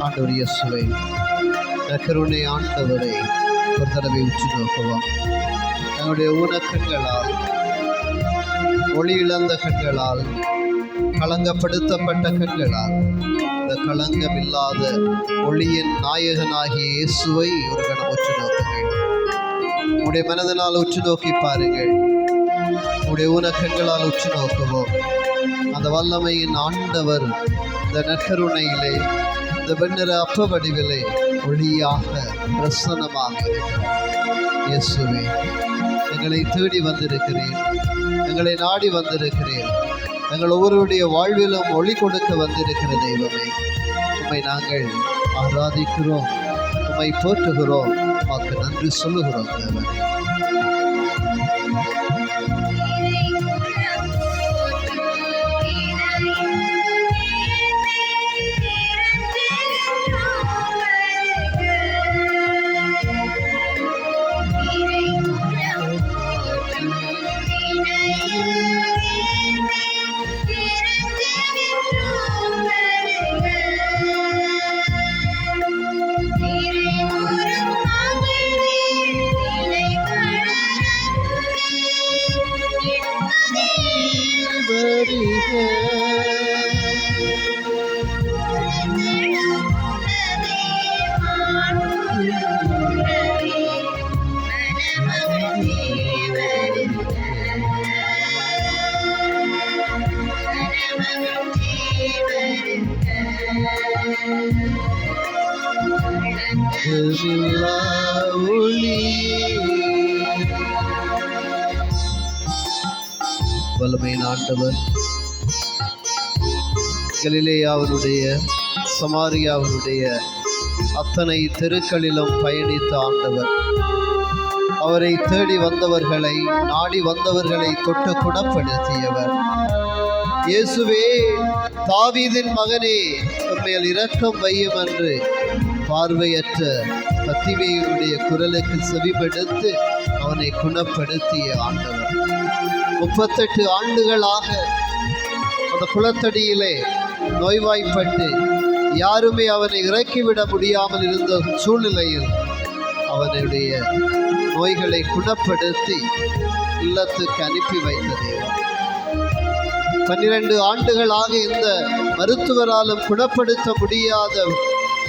ஆண்டவர் இயேசுவை, கருணை ஆண்டவரை ஒரு தடவை உற்று நோக்குவோம். தங்களுடைய ஊனக்கண்களால், ஒளி இழந்த கண்களால், களங்கப்படுத்தப்பட்ட கண்களால், இந்த களங்கம் இல்லாத ஒளியின் நாயகனாகிய இயேசுவை ஒரு கணம் உற்று நோக்குங்கள். உடைய மனதினால் உற்று நோக்கி பாருங்கள். உடைய ஊனக்கண்களால் உற்று நோக்குவோம். அந்த வல்லமையின் ஆண்டவர் இந்த நற்கருணையிலே, இந்த வெண்ணிற அப்ப வடிவிலே ஒளியாக பிரசன்னமாக இருக்கிறார். இயேசுவே, எங்களை தேடி வந்திருக்கிறேன், எங்களை நாடி வந்திருக்கிறேன், எங்கள் ஒவ்வொருடைய வாழ்விலும் ஒளி கொடுக்க வந்திருக்கிற தெய்வமே, உம்மை நாங்கள் ஆராதிக்கிறோம், உம்மை போற்றுகிறோம், உமக்கு நன்றி சொல்லுகிறோம். தேவன் வல்லமையின் ஆண்டவர், கலிலேயாவினுடைய சமாரியாவினுடைய அத்தனை தெருக்களிலும் பயணித்த ஆண்டவர், அவரை தேடி வந்தவர்களை, நாடி வந்தவர்களை தொட்டு குணப்படுத்தியவர். இயேசுவே, தாவீதின் மகனே, உம்மேல் இரக்கம் வையும் என்று பார்வையற்ற பத்திமையினுடைய குரலுக்கு செவிமடுத்து அவனை குணப்படுத்திய ஆண்டவர். 38 ஆண்டுகளாக அந்த குளத்தடியிலே நோய்வாய்ப்பட்டு யாருமே அவனை இறக்கிவிட முடியாமல் இருந்த சூழ்நிலையில் அவனுடைய நோய்களை குணப்படுத்தி இல்லத்துக்கு அனுப்பி வைத்த தேவன். 12 ஆண்டுகளாக இந்த மருத்துவராலும் குணப்படுத்த முடியாத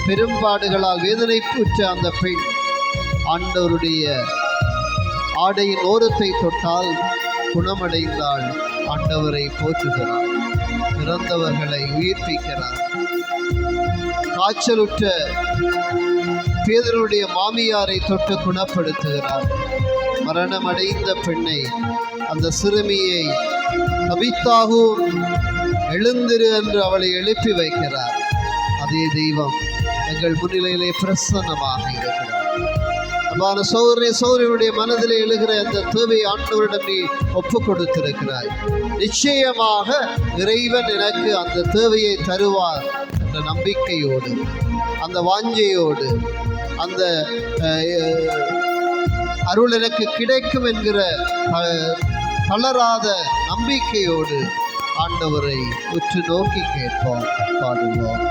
பெரும்பாடுகளால் வேதனை பெற்ற அந்த பெண் ஆண்டவருடைய ஆடையின் ஓரத்தை தொட்டால் குணமடைந்தாள். ஆண்டவரை போற்றுகிறார், இறந்தவர்களை உயிர்ப்பிக்கிறார். காய்ச்சலுற்ற பேதுருடைய மாமியாரை தொட்டு குணப்படுத்துகிறார். மரணமடைந்த பெண்ணை, அந்த சிறுமியை, தபித்தாகும் எழுந்திரு என்று அவளை எழுப்பி வைக்கிறார். அதே தெய்வம் எங்கள் முன்னிலையிலே பிரசன்னமாக இருக்கிறார். அவ்வாறு சௌரியனுடைய மனதிலே எழுகிற அந்த தேவை ஆண்டவரிடம் நீ ஒப்பு கொடுத்திருக்கிறாய். நிச்சயமாக இறைவன் எனக்கு அந்த தேவையை தருவார் என்ற நம்பிக்கையோடு, அந்த வாஞ்சையோடு, அந்த அருள் எனக்கு கிடைக்கும் என்கிற தளராத நம்பிக்கையோடு ஆண்டவரை உற்று நோக்கி கேட்போம், பாடுவோம்.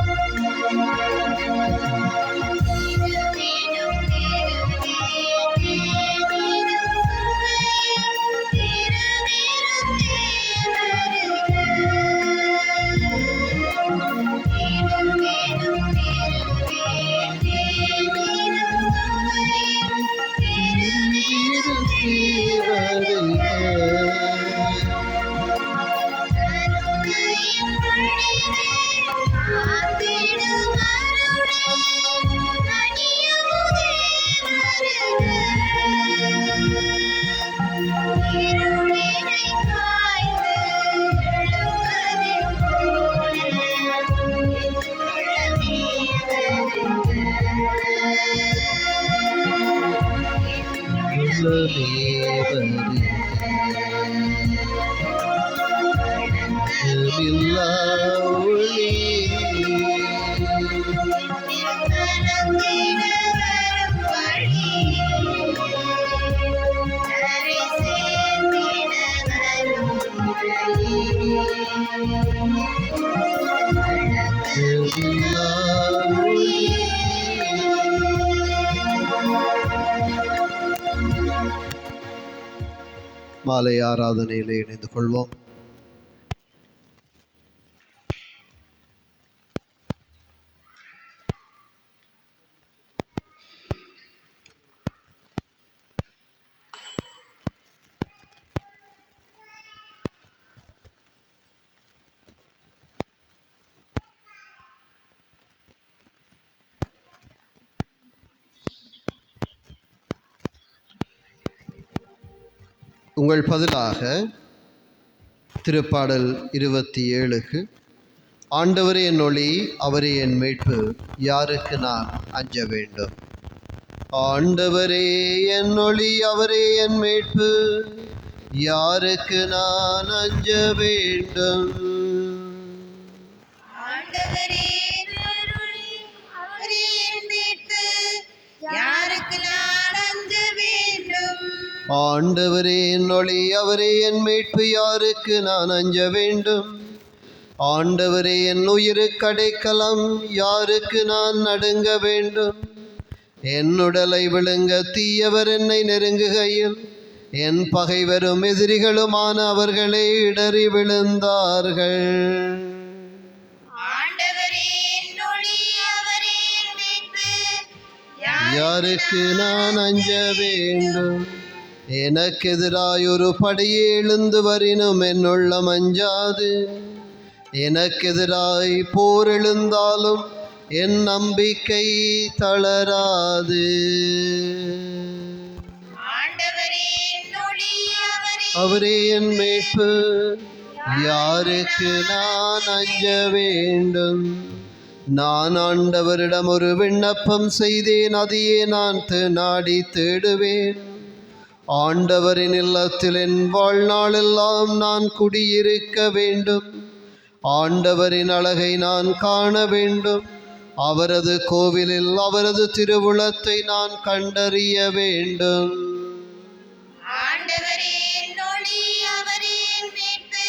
மாலை ஆராதனையிலே இணைந்து கொள்வோம். உங்கள் பதிலாக திருப்பாடல் 27க்கு ஆண்டவரே என் ஒளி, அவரே என் மீட்பு, யாருக்கு நான் அஞ்ச வேண்டும்? ஆண்டவரே என் ஒளி, அவரே என் மீட்பு, யாருக்கு நான் அஞ்ச வேண்டும்? ஆண்டவரே என் ஒளி, அவரே என் மீட்பு, யாருக்கு நான் அஞ்ச வேண்டும்? ஆண்டவரே என் ஒளி, அவரே என் மீட்பு, யாருக்கு நான் அஞ்ச வேண்டும்? ஆண்டவரே என் உயிருக்கு அடைக்கலம், யாருக்கு நான் நடுங்க வேண்டும்? என் உடலை விழுங்க தீயவர் என்னை நெருங்குகையில் என் பகைவரும் எதிரிகளுமான அவர்களே இடறி விழுந்தார்கள். ஆண்டவரே என் ஒளி, அவரே என் மீட்பு, யாருக்கு நான் அஞ்ச வேண்டும்? எனக்கு எதிராய் ஒரு படையே எழுந்து வரினும் என் உள்ளம் அஞ்சாது. எனக்கு எதிராய் போர் எழுந்தாலும் என் நம்பிக்கை தளராது. ஆண்டவரே என் ஒளி, அவரே என் மீட்பு, யாருக்கு நான் அஞ்ச வேண்டும்? நான் ஆண்டவரிடம் ஒரு விண்ணப்பம் செய்தேன், அதையே நான் நாடி தேடுவேன். ஆண்டவரின் இல்லத்தில் என் வாழ்நாளெல்லாம் நான் குடியிருக்க வேண்டும். ஆண்டவரின் அழகை நான் காண வேண்டும். அவரது கோவிலில் அவரது திருவுளத்தை நான் கண்டறிய வேண்டும். ஆண்டவரே என் ஒளி, அவரே என் மீட்பு,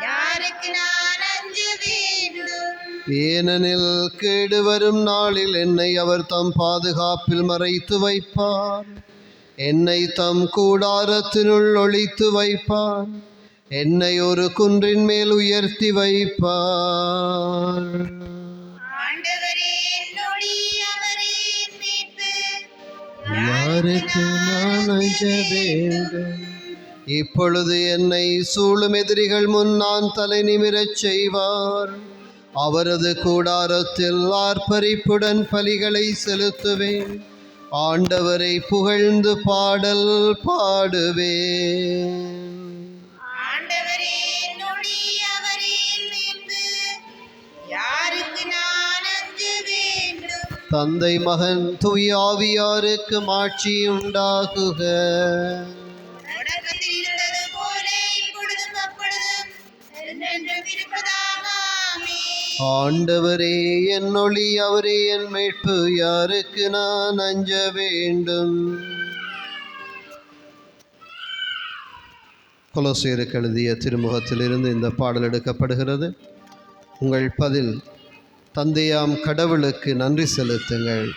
யாருக்கு நான் அஞ்ச வேண்டும்? ஏனெனில் கேடு வரும் நாளில் என்னை அவர் தம் பாதுகாப்பில் மறைத்து வைப்பார். என்னை தம் கூடாரத்தினுள் ஒளித்து வைப்பார். என்னை ஒரு குன்றின் மேல் உயர்த்தி வைப்பார். ஆண்டவரே என் ஒளி, அவரே என் மீட்பு, யாருக்கு நான் அஞ்ச வேண்டும்? இப்பொழுது என்னை சூழும் எதிரிகள் முன் நான் தலை நிமிரச் செய்வார். அவரது கூடாரத்தில் ஆர்ப்பரிப்புடன் பலிகளை செலுத்துவேன். ஆண்டவரை புகழ்ந்து பாடல் பாடுவேன். ஆண்டவரே என் ஒளி, அவரே என் மீட்பு, யாருக்கு நான் அஞ்ச வேண்டும்? தந்தை, மகன், தூய ஆவியாருக்கு மாட்சி உண்டாகுக. தொடக்கத்தில் இருந்தது போல இப்பொழுதும் அப்பொழுதும் என்றென்றும் இருப்பதாக. ஆமென். ஆண்டவரே என் ஒளி, அவரே என் மீட்பு, யாருக்கு நான் அஞ்ச வேண்டும்? கொலோசியருக்கு எழுதிய திருமுகத்திலிருந்து இந்த பாடல் எடுக்கப்படுகிறது. உங்கள் பதில் தந்தையாம் கடவுளுக்கு நன்றி செலுத்துங்கள்.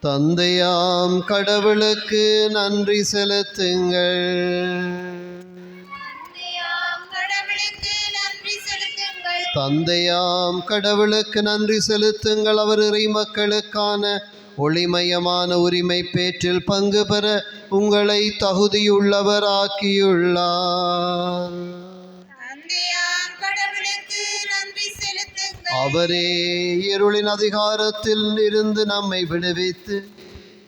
தந்தையாம் கடவுளுக்கு நன்றி செலுத்துங்கள். தந்தையாம் கடவுளுக்கு நன்றி செலுத்துங்கள். அவர் இறை மக்களுக்கான ஒளிமயமான உரிமை பேற்றில் பங்கு பெற உங்களை தகுதியுள்ளவர் ஆக்கியுள்ளார். அவரே இருளின் அதிகாரத்தில் இருந்து நம்மை விடுவித்து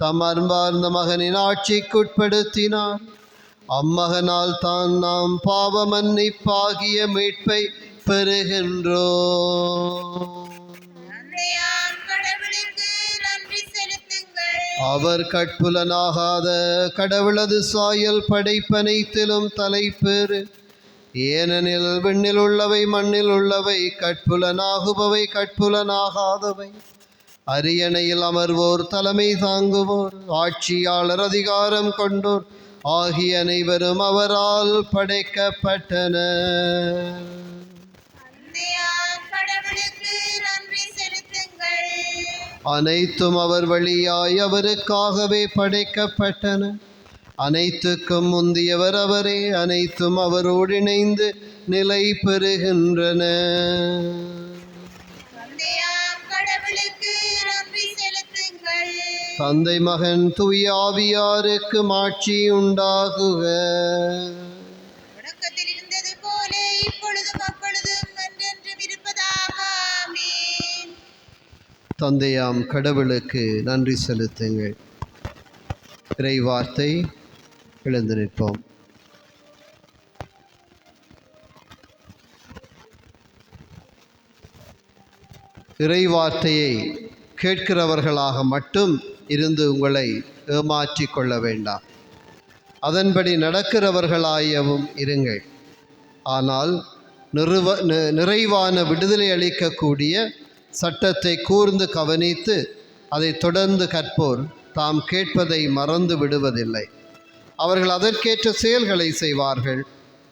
தம் அன்பார்ந்த மகனின் ஆட்சிக்குட்படுத்தினார். அம்மகனால் தான் நாம் பாவ மன்னிப்பாகிய மீட்பை பெறுகின்றோம். அவர் கட்புலனாகாத கடவுளது சாயல் படைப்பனைத்திலும் தலைப்பெறு. ஏனெனில் விண்ணில் உள்ளவை மண்ணில் உள்ளவை, கட்புலனாகுபவை கட்புலனாகாதவை, அரியணையில் அமர்வோர், தலைமை தாங்குவோர், ஆட்சியாளர், அதிகாரம் கொண்டோர் ஆகிய அனைவரும் அவரால் படைக்கப்பட்டனர். அனைத்தும் அவர் வழியாய் அவருக்காகவே படைக்கப்பட்டன. அனைத்துக்கும் முந்தியவர் அவரே, அனைத்தும் அவரோடு இணைந்து நிலை பெறுகின்றன. தந்தையாம் கடவுளுக்கு நன்றி செலுத்துங்கள். தந்தை மகன் தூய ஆவியாருக்கு மாட்சி உண்டாகுக. தொடக்கத்தில் இருந்தது போல இப்பொழுதும் அப்பொழுதும் என்றென்றும் இருப்பதாக. ஆமென். தந்தையாம் கடவுளுக்கு நன்றி செலுத்துங்கள். இறைவார்த்தை எழுந்து நிற்போம். இறைவார்த்தையை கேட்கிறவர்களாக மட்டும் இருந்து உங்களை ஏமாற்றிக் கொள்ள வேண்டாம். அதன்படி நடக்கிறவர்களாகவும் இருங்கள். ஆனால் நிறைவான விடுதலை அளிக்கக்கூடிய சட்டத்தை கூர்ந்து கவனித்து அதை தொடர்ந்து கற்போர் தாம் கேட்பதை மறந்து விடுவதில்லை. அவர்கள் அதற்கேற்ற செயல்களை செய்வார்கள்.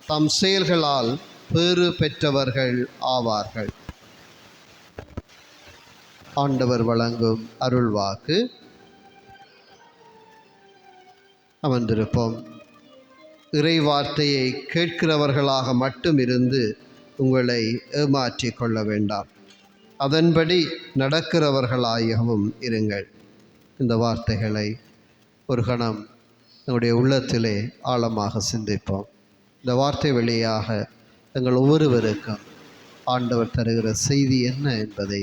தம் செயல்களால் பேறு பெற்றவர்கள் ஆவார்கள். ஆண்டவர் வழங்கும் அருள்வாக்கு. அமர்ந்திருப்போம். இறைவார்த்தையை கேட்கிறவர்களாக மட்டும் இருந்து உங்களை ஏமாற்றிக் கொள்ள வேண்டாம். அதன்படி நடக்கிறவர்களாகவும் இருங்கள். இந்த வார்த்தைகளை ஒரு கணம் நம்முடைய உள்ளத்திலே ஆழமாக சிந்திப்போம். இந்த வார்த்தை வழியாக எங்கள் ஒவ்வொருவருக்கும் ஆண்டவர் தருகிற செய்தி என்ன என்பதை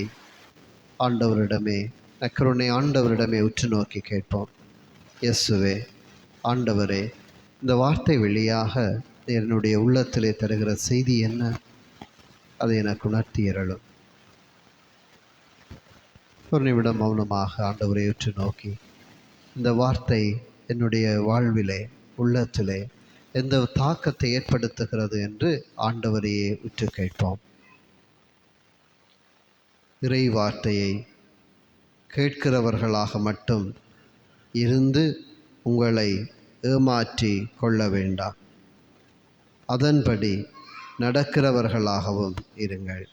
ஆண்டவரிடமே நக்கருணை ஆண்டவரிடமே உற்று நோக்கி கேட்போம். இயேசுவே, ஆண்டவரே, இந்த வார்த்தை வழியாக என்னுடைய உள்ளத்திலே தருகிற செய்தி என்ன? அதை எனக்கு உணர்த்தி அருளும். ஒரு நிமிடம் மௌனமாக ஆண்டவரை உற்று நோக்கி இந்த வார்த்தை என்னுடைய வாழ்விலே உள்ளத்திலே எந்த தாக்கத்தை ஏற்படுத்துகிறது என்று ஆண்டவரையே உற்று கேட்போம். இறை வார்த்தையை கேட்கிறவர்களாக மட்டும் இருந்து உங்களை ஏமாற்றி கொள்ள வேண்டாம். அதன்படி நடக்கிறவர்களாகவும் இருங்கள்.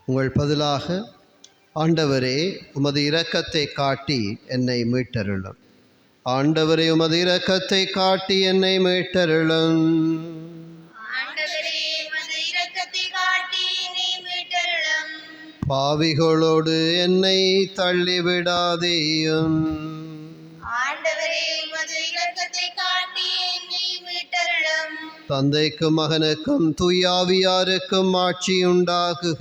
உங்கள் பதிலாக, ஆண்டவரே, உமது இரக்கத்தை காட்டி என்னை மீட்டருளும். ஆண்டவரே, உமது இரக்கத்தை காட்டி என்னை மீட்டருளும். ஆண்டவரே, உமது இரக்கத்தை காட்டி என்னை மீட்டருளும். பாவிகளோடு என்னை தள்ளிவிடாதேயும். ஆண்டவரே, உமது இரக்கத்தை காட்டி என்னை மீட்டருளும். தந்தைக்கும் மகனுக்கும் தூயாவியாருக்கும் ஆட்சி உண்டாகுக.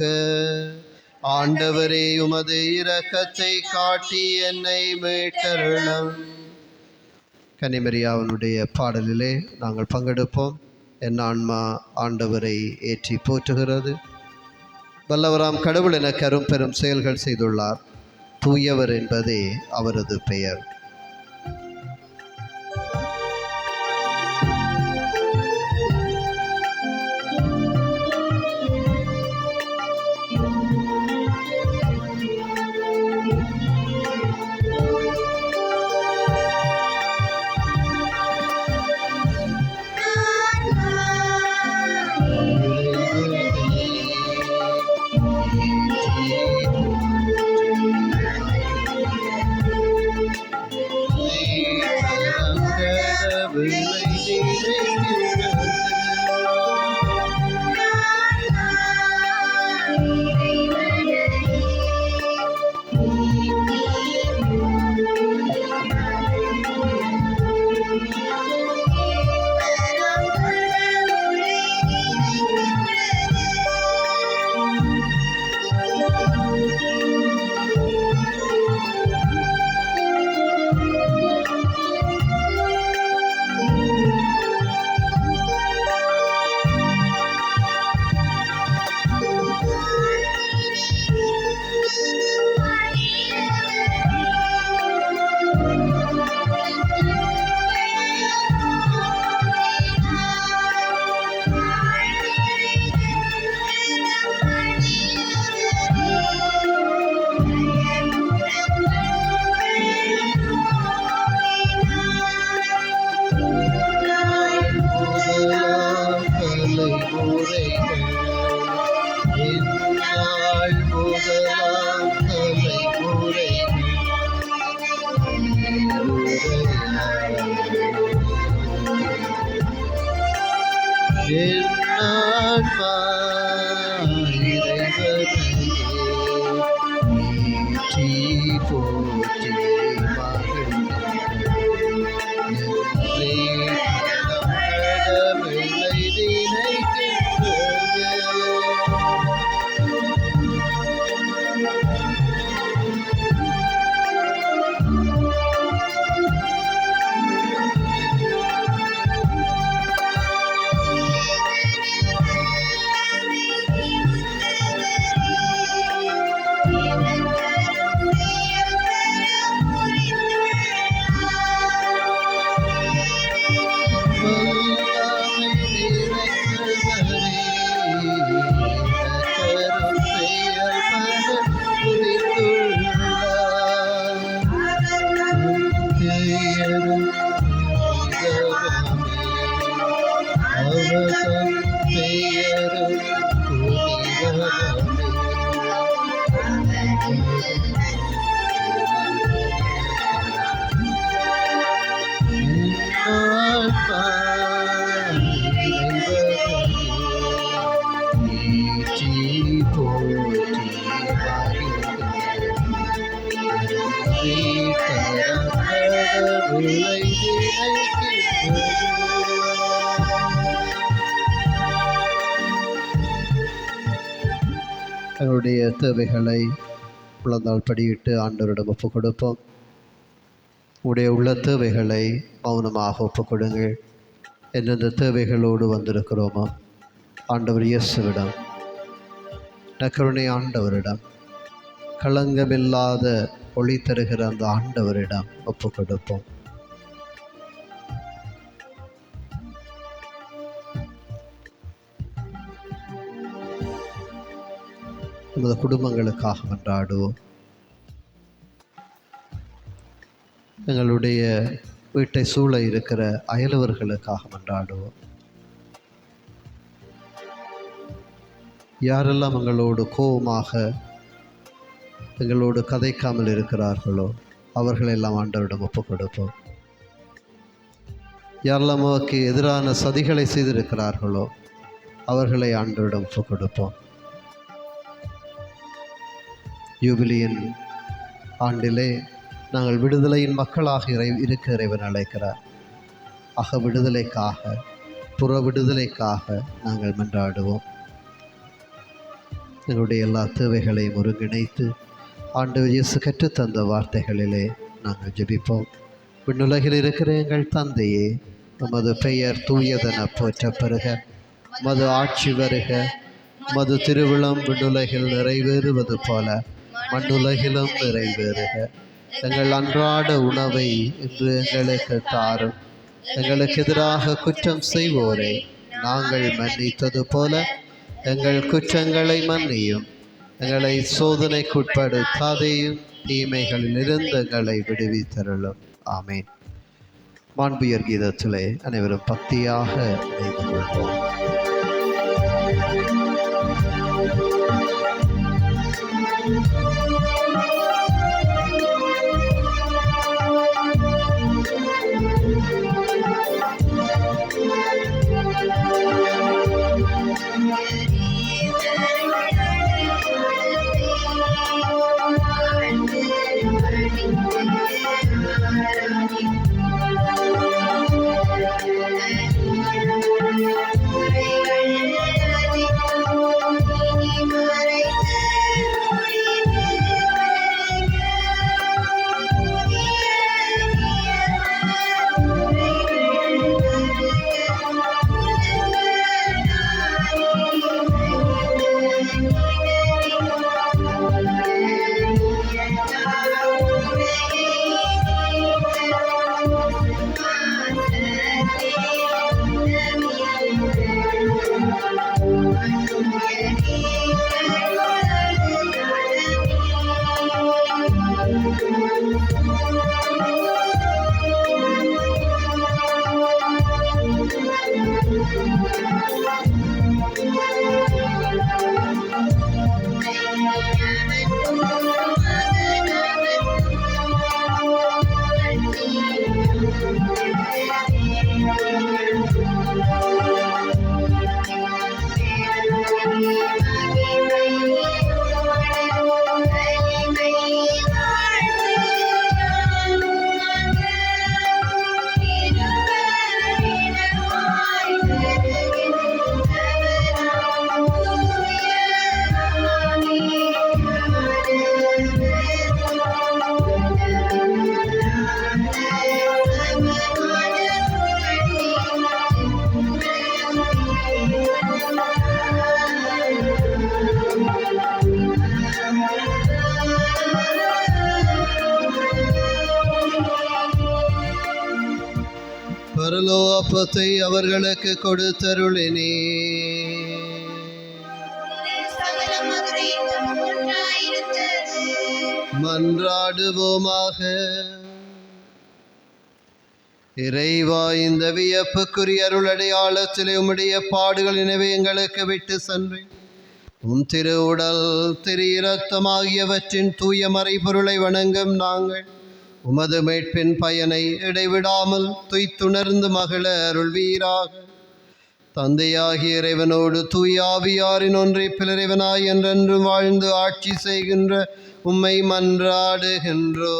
ஆண்டவரே, உமது இரக்கத்தை காட்டி என்னை மீட்டருளும். கன்னிமரியாவினுடைய பாடலிலே நாங்கள் பங்கெடுப்போம். என் ஆன்மா ஆண்டவரை ஏற்றி போற்றுகிறது. வல்லவராம் கடவுள் என கரும் பெரும் செயல்கள் செய்துள்ளார். தூயவர் என்பதே அவரது பெயர். என் ஆன்மா இறைவனையே போற்றி போற்றி மகிழ்கின்றது. தங்களுடைய தேவைகளை உளந்தால் படியிட்டு ஆண்டவரிடம் ஒப்புக் கொடுப்போம். உடைய உள்ள தேவைகளை மௌனமாக ஒப்புக் கொடுங்கள். எந்தெந்த தேவைகளோடு வந்திருக்கிறோமோ ஆண்டவர் இயேசுவிடம், நற்கருணை ஆண்டவரிடம், களங்கமில்லாத ஒளி தருகிற அந்த ஆண்டவரிடம் ஒப்புக் கொடுப்போம். நமது குடும்பங்களுக்காக மன்றாடுவோம். எங்களுடைய வீட்டை சூழ இருக்கிற அயலவர்களுக்காக மன்றாடுவோம். யாரெல்லாம் எங்களோடு கோபமாக எங்களோடு கதைக்காமல் இருக்கிறார்களோ அவர்களெல்லாம் ஆண்டவரிடம் ஒப்புக் கொடுப்போம். யாரெல்லாம் நமக்கு எதிரான சதிகளை செய்திருக்கிறார்களோ அவர்களை ஆண்டவரிடம் ஒப்புக் கொடுப்போம். யூபிலியின் ஆண்டிலே நாங்கள் விடுதலையின் மக்களாக இருக்க இறைவன் அழைக்கிறார். அக விடுதலைக்காக, புற விடுதலைக்காக நாங்கள் மன்றாடுவோம். எங்களுடைய எல்லா தேவைகளையும் ஒருங்கிணைத்து ஆண்டவர் இயேசு கற்றுத்தந்த வார்த்தைகளிலே நாங்கள் ஜெபிப்போம். விண்ணுலகில் இருக்கிற எங்கள் தந்தையே, உமது பெயர் தூயதென போற்றப் பெறுக. உமது ஆட்சி வருக. உமது திருவிழம் விண்ணுலகில் நிறைவேறுவது போல மண்ணுலகிலும் நிறைவேறுக. எங்கள் அன்றாட உணவை இன்று எங்களுக்கு தாரும். எங்களுக்கு எதிராக குற்றம் செய்வோரை நாங்கள் மன்னித்தது போல எங்கள் குற்றங்களை மன்னியும். எங்களை சோதனைக்குட்படுத்தாதேயும், தீமைகளில் இருந்து எங்களை விடுவித்தருளும். ஆமேன். மாண்புயர் கீதத்திலே அனைவரும் பக்தியாக இணைந்து கொள்வோம். அப்பத்தை அவர்களுக்கு கொடுத்தருளினே. சகல மதுரையும் ஒன்றாயிருந்தது. மன்றாடுவோமாக. இறைவா, இந்த வியப்புக்குரிய அருளடையாளத்திலே உம்முடைய பாடுகள் எனவே எங்களுக்கு விட்டு சென்று உம் திரு உடல் திரு இரத்தமாகியவற்றின் தூய மறைபொருளை வணங்கும் நாங்கள் உமது மீட்பின் பயனை இடைவிடாமல் துய்த்துணர்ந்து மகள அருள்வீராக. தந்தையாகிய இறைவனோடு தூய ஆவியாரின் ஒன்றை பிளறிவனாய் என்றென்றும் வாழ்ந்து ஆட்சி செய்கின்ற உம்மை மன்றாடுகின்றோ.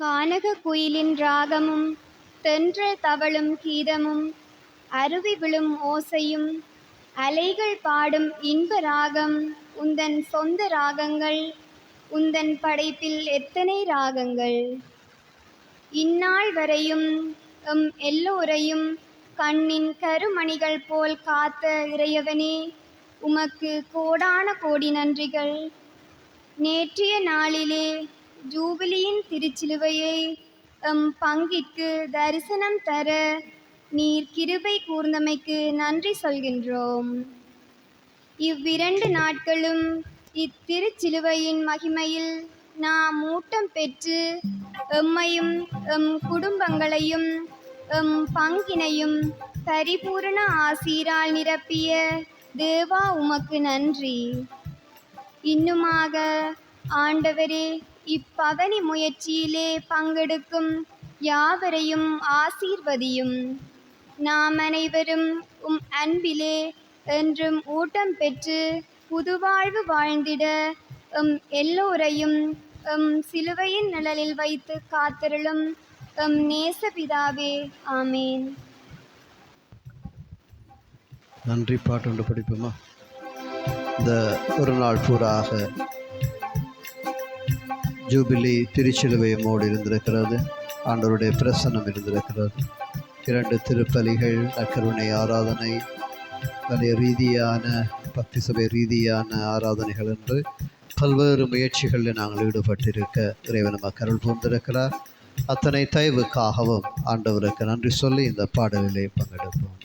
கானக குயிலின் ராகமும் தென்றல் தவழும் கீதமும் அருவி விழும் ஓசையும் அலைகள் பாடும் இன்ப ராகம் உந்தன் சொந்த ராகங்கள். உந்தன் படைப்பில் எத்தனை ராகங்கள்! இந்நாள் வரையும் எல்லோரையும் கண்ணின் கருமணிகள் போல் காத்த இறையவனே, உமக்கு கோடான கோடி நன்றிகள். நேற்றைய நாளிலே ஜூபிலியின் திருச்சிலுவையை பங்கிற்கு தரிசனம் தர நீர் கிருபை கூர்ந்தமைக்கு நன்றி சொல்கின்றோம். இவ்விரண்டு நாட்களும் இத்திருச்சிலுவையின் மகிமையில் நாம் ஊட்டம் பெற்று எம்மையும் எம் குடும்பங்களையும் எம் பங்கினையும் பரிபூரண ஆசீரால் நிரப்பிய தேவா உமக்கு நன்றி. இன்னுமாக ஆண்டவரே, இப்பவனி முயற்சியிலே பங்கெடுக்கும் யாவரையும் ஆசீர்வதியும். நாம் அனைவரும் உம் அன்பிலே என்றும் ஊட்டம் பெற்று புதுவாழ்வு வாழ்ந்திட எம் எல்லோரையும் எம் சிலுவையின் நிழலில் வைத்து காத்தருளும் எம் நேசபிதாவே. ஆமேன். நன்றி பாட்டு ஒன்று படிப்போமா? இந்த ஒரு நாள் பூராக ஜூபிலி திருச்சிலுவையமோடு இருந்திருக்கிறது. ஆண்டவருடைய பிரசன்னம் இருந்திருக்கிறது. 2 திருப்பலிகள், நற்கருணை ஆராதனை, பழைய ரீதியான பக்தி சபை ரீதியான ஆராதனைகள் என்று பல்வேறு முயற்சிகளில் நாங்கள் ஈடுபட்டிருக்க இறைவன் நமக்கு அருள் புரிந்திருக்கிறார். அத்தனை தயவுக்காகவும் ஆண்டவருக்கு நன்றி சொல்லி இந்த பாடலிலே பங்கெடுப்போம்.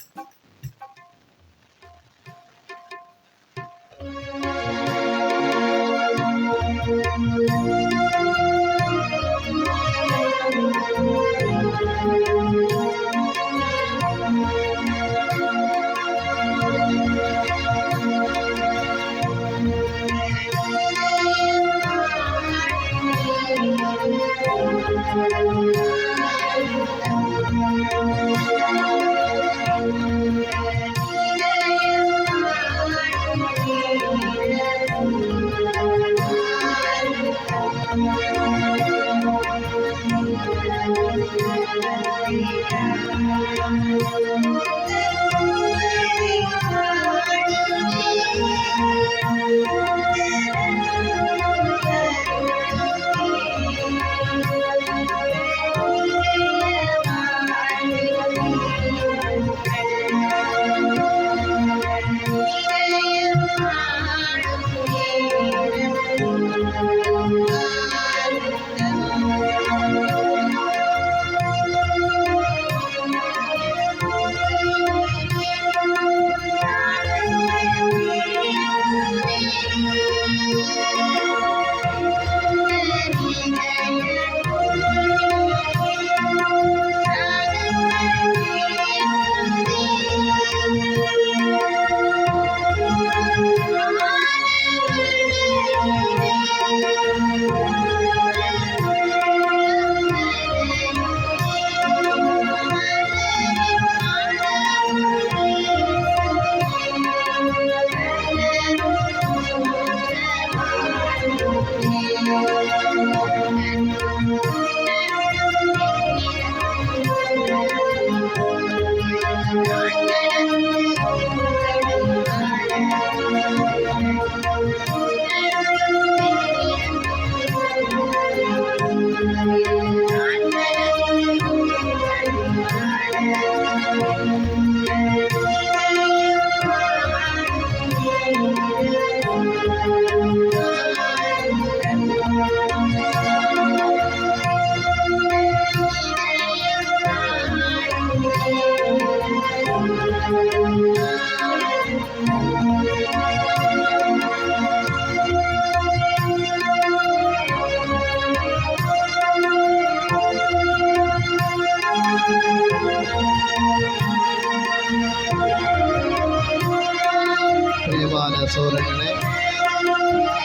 பிரியமான சோதரர்களே,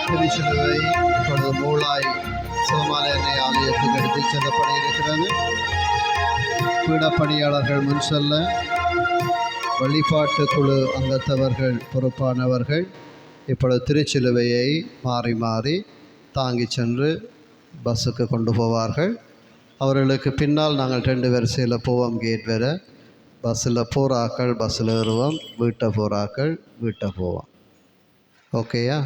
திருச்சிலுவை இப்பொழுது மூளாய் சிவமாலை எண்ணெய் ஆலயத்துக்கு எடுத்துச் செல்லப்பட இருக்கிறது. பீடப்பணியாளர்கள் முன் செல்ல, வழிபாட்டு குழு அங்கத்தவர்கள் பொறுப்பானவர்கள் இப்பொழுது திருச்சிலுவையை மாறி மாறி தாங்கி சென்று பஸ்ஸுக்கு கொண்டு போவார்கள். அவர்களுக்கு பின்னால் நாங்கள் 2 வரிசையில் போவோம். கேட் வேறு பஸ்ஸில் போகிறாக்கள் பஸ்ஸில் ஏறுவோம், வீட்டை போகிறாக்கள் வீட்டை போவோம். ஓகேயா?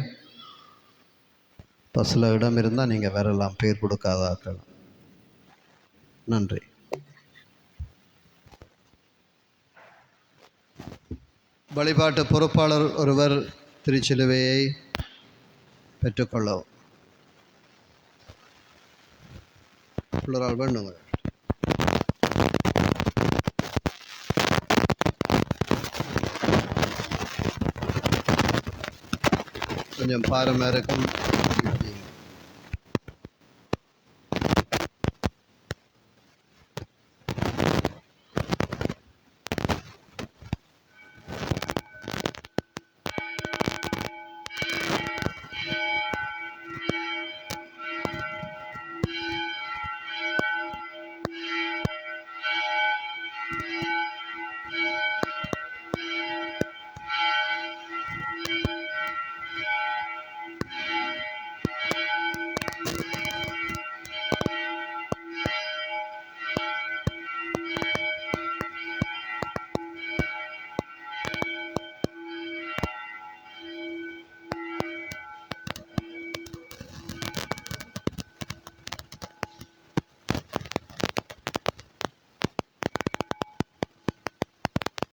பஸ்ஸில் இடம் இருந்தால் நீங்கள் வரலாம், பேர் கொடுக்காதாக்கள். நன்றி. வழிபாட்டு பொறுப்பாளர் ஒருவர் திருச்சிலுவையை பெற்றுக்கொள்ளவும். வேண்டுங்க. கொஞ்சம் பாரமாக இருக்கும்.